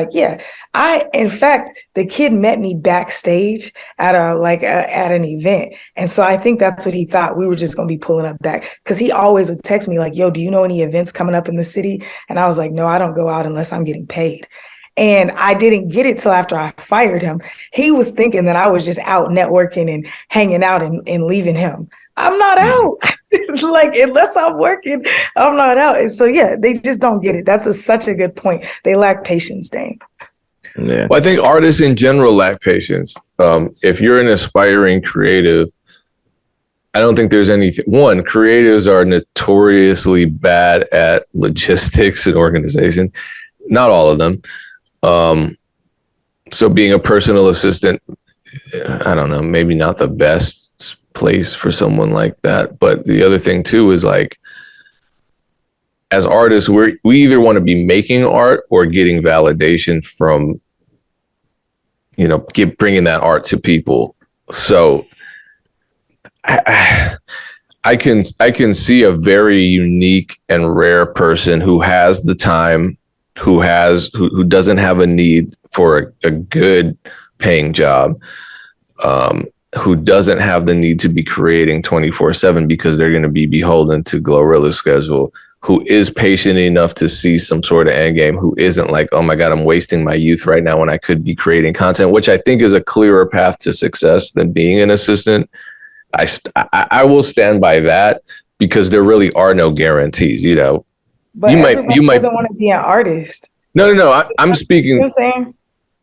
in fact, the kid met me backstage at at an event. And so I think that's what he thought. We were just going to be pulling up back, because he always would text me yo, do you know any events coming up in the city? And I was like, no, I don't go out unless I'm getting paid. And I didn't get it till after I fired him. He was thinking that I was just out networking and hanging out and leaving him. I'm not out. Unless I'm working, I'm not out. And so, they just don't get it. That's such a good point. They lack patience, Dane. Yeah. Well, I think artists in general lack patience. If you're an aspiring creative, I don't think there's anything. One, creatives are notoriously bad at logistics and organization. Not all of them. So being a personal assistant, I don't know, maybe not the best place for someone like that. But the other thing too is as artists, we either want to be making art or getting validation from, bringing that art to people. So I can see a very unique and rare person who has the time, who doesn't have a need for a good paying job, who doesn't have the need to be creating 24/7 because they're going to be beholden to Glorilla's schedule, who is patient enough to see some sort of end game, who isn't oh my God, I'm wasting my youth right now when I could be creating content, which I think is a clearer path to success than being an assistant. I will stand by that, because there really are no guarantees, But you might doesn't want to be an artist. No. I'm speaking. You know what I'm saying?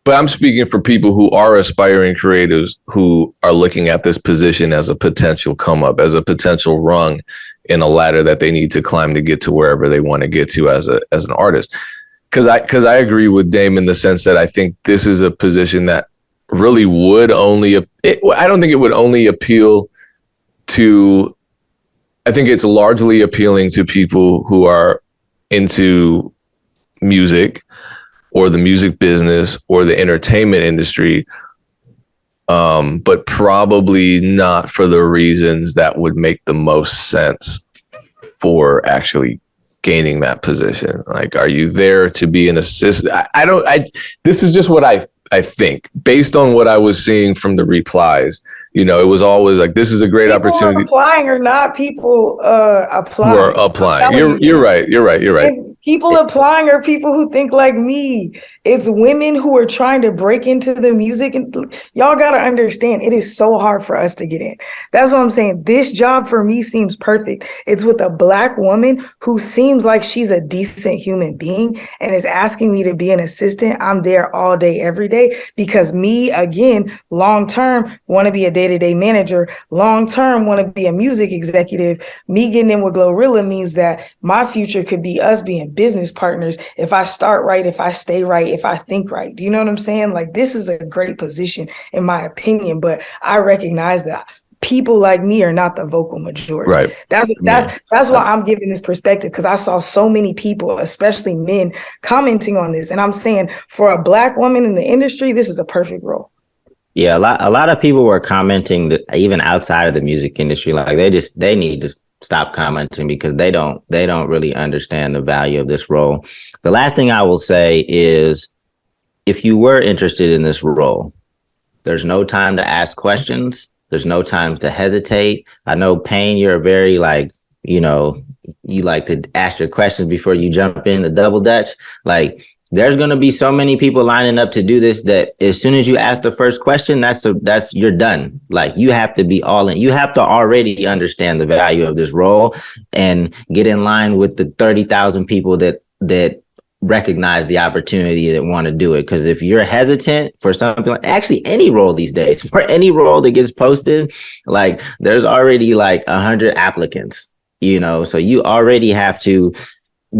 But I'm speaking for people who are aspiring creatives who are looking at this position as a potential come up, as a potential rung in a ladder that they need to climb to get to wherever they want to get to as an artist. Because I agree with Dame in the sense that I think this is a position that really would I don't think it would only appeal to, I think it's largely appealing to people who are into music or the music business or the entertainment industry, but probably not for the reasons that would make the most sense for actually gaining that position. Are you there to be an assistant? This is just what I I think, based on what I was seeing from the replies. You know, it was always like, this is a great people opportunity. Applying or not, people applying. Who are applying. You're right. It's people applying are people who think like me. It's women who are trying to break into the music. And y'all got to understand, it is so hard for us to get in. That's what I'm saying. This job for me seems perfect. It's with a Black woman who seems like she's a decent human being and is asking me to be an assistant. I'm there all day, every day, because me, again, long term, want to be a day-to-day manager. Long term, want to be a music executive. Me getting in with Glorilla means that my future could be us being business partners if I start right, if I stay right, if I think right. Do you know what I'm saying? Like, this is a great position in my opinion, but I recognize that people like me are not the vocal majority. Right. That's why I'm giving this perspective, because I saw so many people, especially men, commenting on this. And I'm saying, for a Black woman in the industry, this is a perfect role. Yeah, a lot of people were commenting that even outside of the music industry, like they need to stop commenting because they don't really understand the value of this role. The last thing I will say is, if you were interested in this role, there's no time to ask questions. There's no time to hesitate. I know, Payne, you're very you like to ask your questions before you jump in the double dutch. Like, there's going to be so many people lining up to do this that as soon as you ask the first question, that's you're done. Like, you have to be all in. You have to already understand the value of this role and get in line with the 30,000 people that recognize the opportunity, that want to do it. Because if you're hesitant for something, like actually any role these days, for any role that gets posted, like, there's already like 100 applicants, so you already have to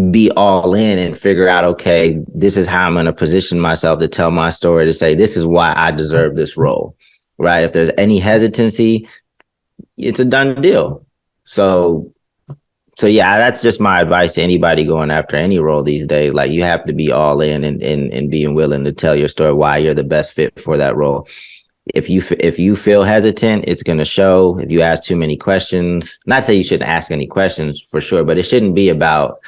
be all in and figure out, okay, this is how I'm going to position myself to tell my story, to say, this is why I deserve this role, right? If there's any hesitancy, it's a done deal. So yeah, that's just my advice to anybody going after any role these days. Like, you have to be all in and being willing to tell your story, why you're the best fit for that role. If you feel hesitant, it's going to show. If you ask too many questions, not say you shouldn't ask any questions for sure, but it shouldn't be about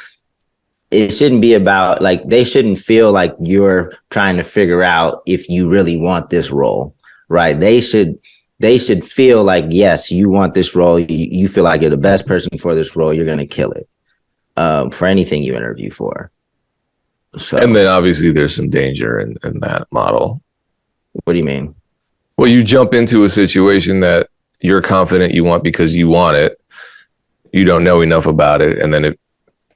like, they shouldn't feel like you're trying to figure out if you really want this role, right? They should feel like, yes, you want this role. You feel like you're the best person for this role. You're going to kill it for anything you interview for. So, and then obviously there's some danger in that model. What do you mean? Well, you jump into a situation that you're confident you want because you want it. You don't know enough about it. And then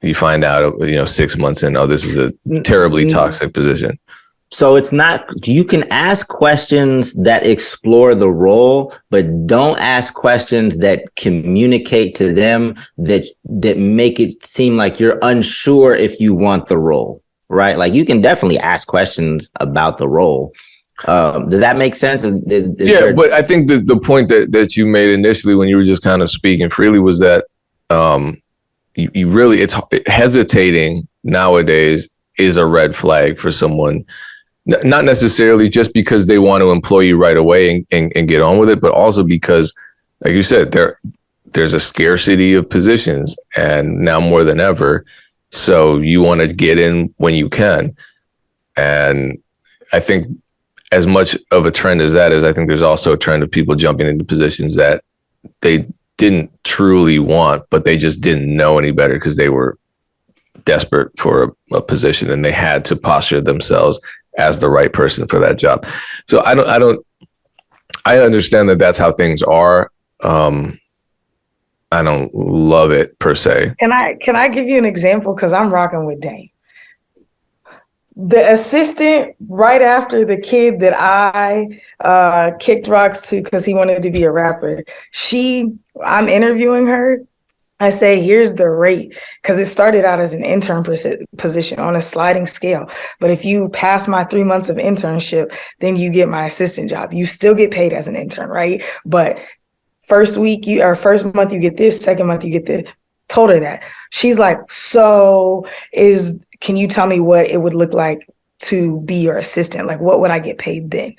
you find out, 6 months in, oh, this is a terribly toxic position. So it's not, you can ask questions that explore the role, but don't ask questions that communicate to them that make it seem like you're unsure if you want the role, right? Like, you can definitely ask questions about the role. Does that make sense? But I think the point that you made initially when you were just kind of speaking freely was that you really, hesitating nowadays is a red flag for someone. Not necessarily just because they want to employ you right away and get on with it, but also because, like you said, there's a scarcity of positions, and now more than ever. So you want to get in when you can. And I think, as much of a trend as that is, I think there's also a trend of people jumping into positions that they didn't truly want, but they just didn't know any better because they were desperate for a position and they had to posture themselves as the right person for that job. So I understand that that's how things are. I don't love it per se. Can I give you an example? Because I'm rocking with Dame. The assistant right after the kid that I kicked rocks to because he wanted to be a rapper, I'm interviewing her. I say, here's the rate, because it started out as an intern position on a sliding scale. But if you pass my 3 months of internship, then you get my assistant job. You still get paid as an intern, right? But first month you get this, second month you get this. Told her that. She's like, can you tell me what it would look like to be your assistant? Like, what would I get paid then?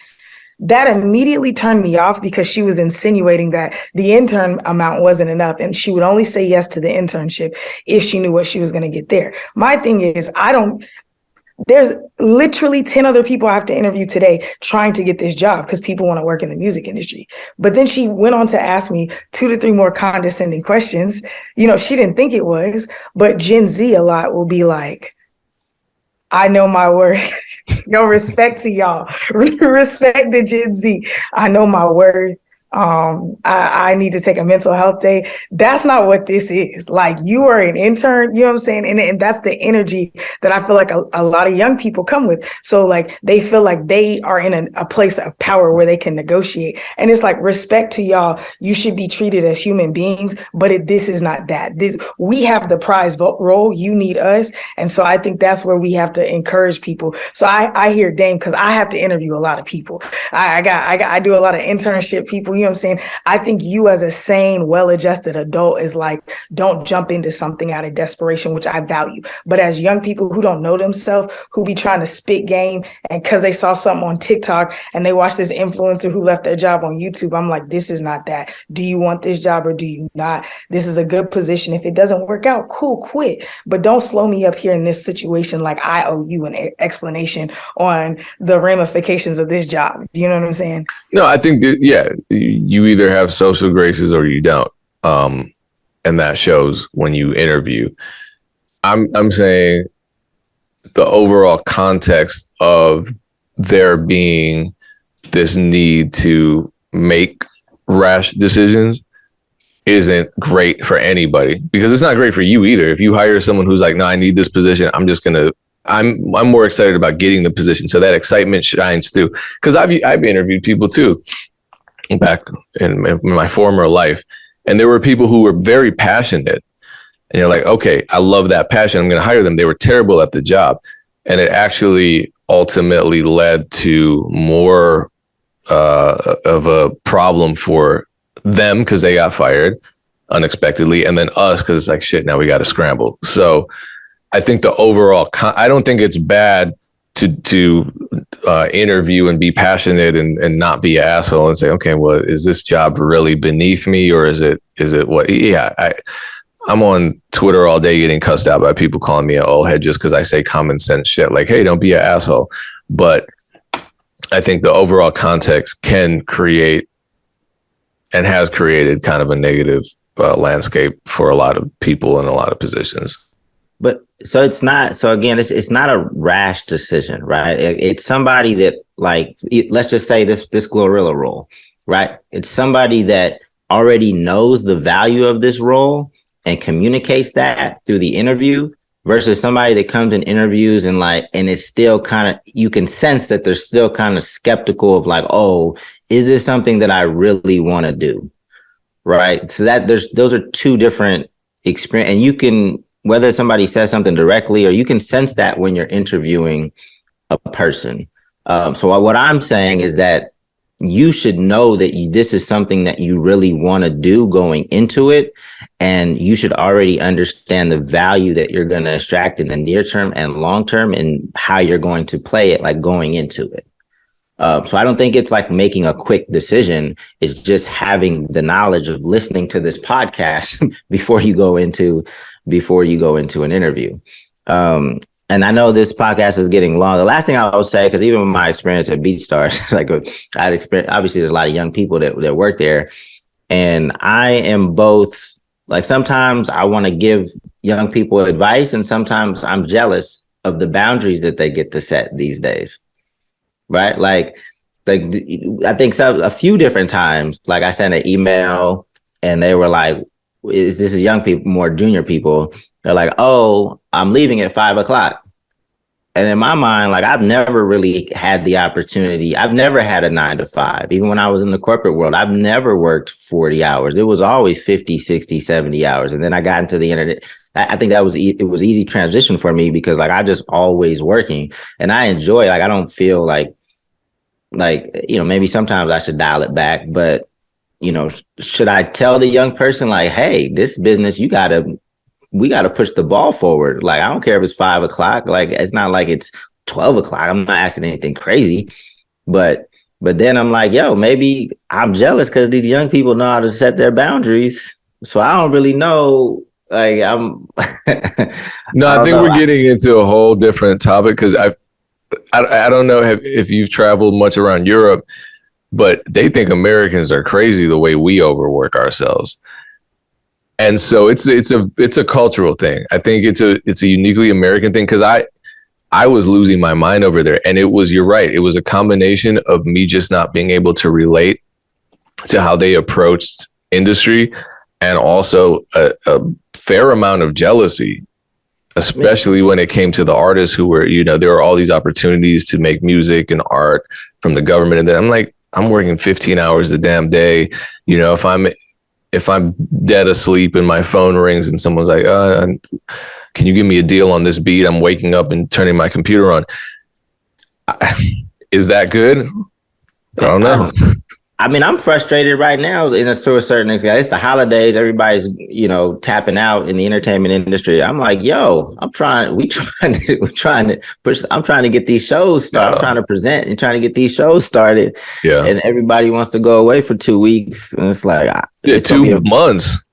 That immediately turned me off because she was insinuating that the intern amount wasn't enough and she would only say yes to the internship if she knew what she was going to get there. My thing is, there's literally 10 other people I have to interview today trying to get this job because people want to work in the music industry. But then she went on to ask me 2 to 3 more condescending questions. You know, she didn't think it was, but Gen Z a lot will be like, I know my worth. No, respect to y'all. Respect to Gen Z. I know my worth. I need to take a mental health day. That's not what this is. Like, you are an intern, you know what I'm saying? And that's the energy that I feel like a lot of young people come with. So like, they feel like they are in a place of power where they can negotiate. And it's like, respect to y'all. You should be treated as human beings, but this is not that. We have the prize role. You need us. And so I think that's where we have to encourage people. So I hear Dame, because I have to interview a lot of people. I do a lot of internship people. You know what I'm saying? I think you as a sane, well-adjusted adult is like, don't jump into something out of desperation, which I value. But as young people who don't know themselves, who be trying to spit game, and because they saw something on TikTok and they watched this influencer who left their job on YouTube, I'm like, this is not that. Do you want this job or do you not? This is a good position. If it doesn't work out, cool, quit. But don't slow me up here in this situation like I owe you an explanation on the ramifications of this job. Do you know what I'm saying? No, I think that, yeah, you either have social graces or you don't. And that shows when you interview. I'm saying the overall context of there being this need to make rash decisions isn't great for anybody, because it's not great for you either. If you hire someone who's like, no, I need this position, I'm more excited about getting the position. So that excitement shines through. Because I've interviewed people too back in my former life, and there were people who were very passionate, and you're like, okay, I love that passion, I'm going to hire them. They were terrible at the job, and it actually ultimately led to more of a problem for them because they got fired unexpectedly, and then us because it's like, shit, now we got to scramble. So I think the overall, I don't think it's bad to interview and be passionate and not be an asshole and say, okay, well, is this job really beneath me, or is it what? Yeah, I'm on Twitter all day getting cussed out by people calling me an old head just because I say common sense shit like, hey, don't be an asshole. But I think the overall context can create and has created kind of a negative landscape for a lot of people in a lot of positions. But so it's not. So again, it's not a rash decision, right? It's somebody that, like, let's just say this Glorilla role, right? It's somebody that already knows the value of this role and communicates that through the interview, versus somebody that comes in interviews and it's still kind of, you can sense that they're still kind of skeptical of like, oh, is this something that I really want to do? Right. So that those are two different experiences, and you can, whether somebody says something directly, or you can sense that when you're interviewing a person. So what I'm saying is that you should know that this is something that you really want to do going into it. And you should already understand the value that you're going to extract in the near term and long term, and how you're going to play it, like going into it. So I don't think it's like making a quick decision. It's just having the knowledge of listening to this podcast before you go into an interview. And I know this podcast is getting long. The last thing I will say, because even with my experience at BeatStars, like I'd experience, obviously there's a lot of young people that work there. And I am both, like, sometimes I want to give young people advice, and sometimes I'm jealous of the boundaries that they get to set these days. Right? Like I think a few different times, like I sent an email and they were like, this is young people, more junior people. They're like, oh, I'm leaving at 5:00. And in my mind, like, I've never really had the opportunity. I've never had a 9 to 5. Even when I was in the corporate world, I've never worked 40 hours. It was always 50, 60, 70 hours. And then I got into the internet. I think it was easy transition for me, because like I just always working, and I enjoy, like, I don't feel like, maybe sometimes I should dial it back, but, should I tell the young person like, hey, this business, we got to push the ball forward. Like, I don't care if it's 5:00. Like, it's not like it's 12:00. I'm not asking anything crazy, but then I'm like, yo, maybe I'm jealous because these young people know how to set their boundaries. So I don't really know Like I'm. No, I think we're getting into a whole different topic because I don't know if you've traveled much around Europe, but they think Americans are crazy the way we overwork ourselves. And so it's a cultural thing. I think it's a uniquely American thing because I was losing my mind over there, and you're right. It was a combination of me just not being able to relate to how they approached industry, and also a fair amount of jealousy, especially when it came to the artists who were, there were all these opportunities to make music and art from the government. And then I'm like, I'm working 15 hours a damn day. If I'm dead asleep and my phone rings and someone's like, can you give me a deal on this beat? I'm waking up and turning my computer on. Is that good? I don't know. I mean, I'm frustrated right now to a certain extent. It's the holidays. Everybody's, tapping out in the entertainment industry. I'm like, I'm trying to get these shows started. I'm trying to present and trying to get these shows started. Yeah. And everybody wants to go away for 2 weeks. And it's like, 2 months.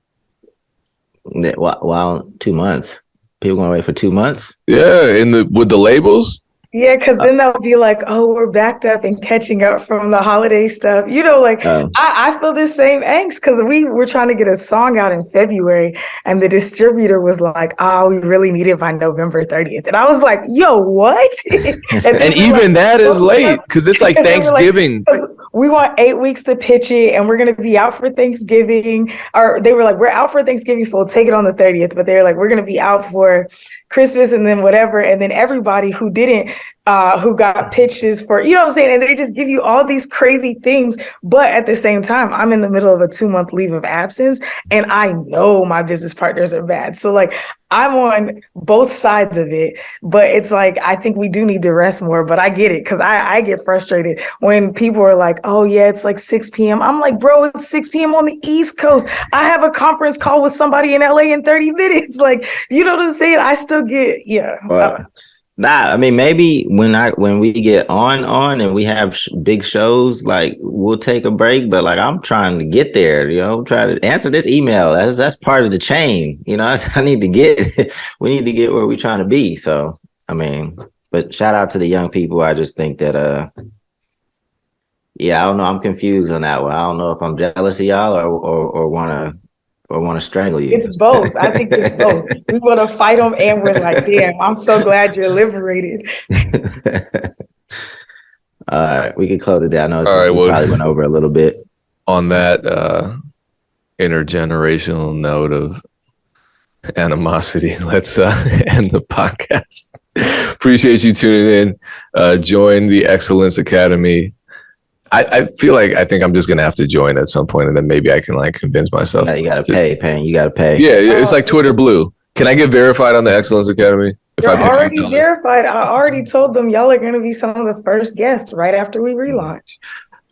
Well, 2 months. People going away for 2 months. Yeah. With the labels. Yeah, because then they'll be like, oh, we're backed up and catching up from the holiday stuff. I feel this same angst because we were trying to get a song out in February and the distributor was like, oh, we really need it by November 30th. And I was like, yo, what? and even that is late because it's like Thanksgiving. We want 8 weeks to pitch it and we're going to be out for Thanksgiving. Or they were like, we're out for Thanksgiving, so we'll take it on the 30th. But they're like, we're going to be out for Christmas and then whatever. And then everybody who didn't, who got pitches for, you know what I'm saying? And they just give you all these crazy things. But at the same time, I'm in the middle of a 2-month leave of absence and I know my business partners are bad. So like I'm on both sides of it, but it's like, I think we do need to rest more, but I get it. Cause I get frustrated when people are like, oh yeah, it's like 6 p.m. I'm like, bro, it's 6 p.m. on the East Coast. I have a conference call with somebody in LA in 30 minutes. Like, you know what I'm saying? I still get, yeah. Nah, I mean, maybe when we get on and we have big shows, like we'll take a break, but like I'm trying to get there, try to answer this email. That's part of the chain, we need to get where we're trying to be. So, I mean, but shout out to the young people. I just think that, I don't know. I'm confused on that one. I don't know if I'm jealous of y'all or want to strangle you. It's both. I think it's both. We want to fight them and we're like, damn, I'm so glad you're liberated. All right, we can close it down. I know we probably went over a little bit. On that intergenerational note of animosity, let's end the podcast. Appreciate you tuning in. Join the Excellence Academy. I feel like I think I'm just gonna have to join at some point, and then maybe I can like convince myself. You gotta pay, Payne. You gotta pay. Yeah, it's like Twitter Blue. Can I get verified on the Excellence Academy? You're already verified. I already told them y'all are gonna be some of the first guests right after we relaunch.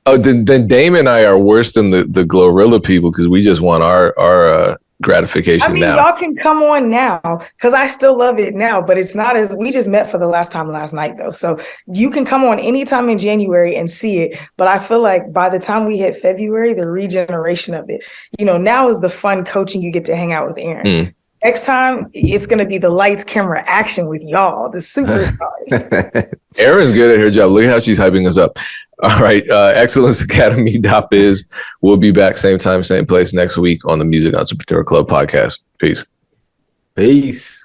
Oh, then Dame and I are worse than the Glorilla people because we just want our gratification now. Y'all can come on now because I still love it now, but it's not as we just met for the last time last night though. So you can come on anytime in January and see it. But I feel like by the time we hit February, the regeneration of it, now is the fun coaching. You get to hang out with Aaron. Next time, it's going to be the lights, camera, action with y'all, the superstars. Erin's good at her job. Look at how she's hyping us up. All right. ExcellenceAcademy.biz. We'll be back same time, same place next week on the Music Entrepreneur Club podcast. Peace. Peace.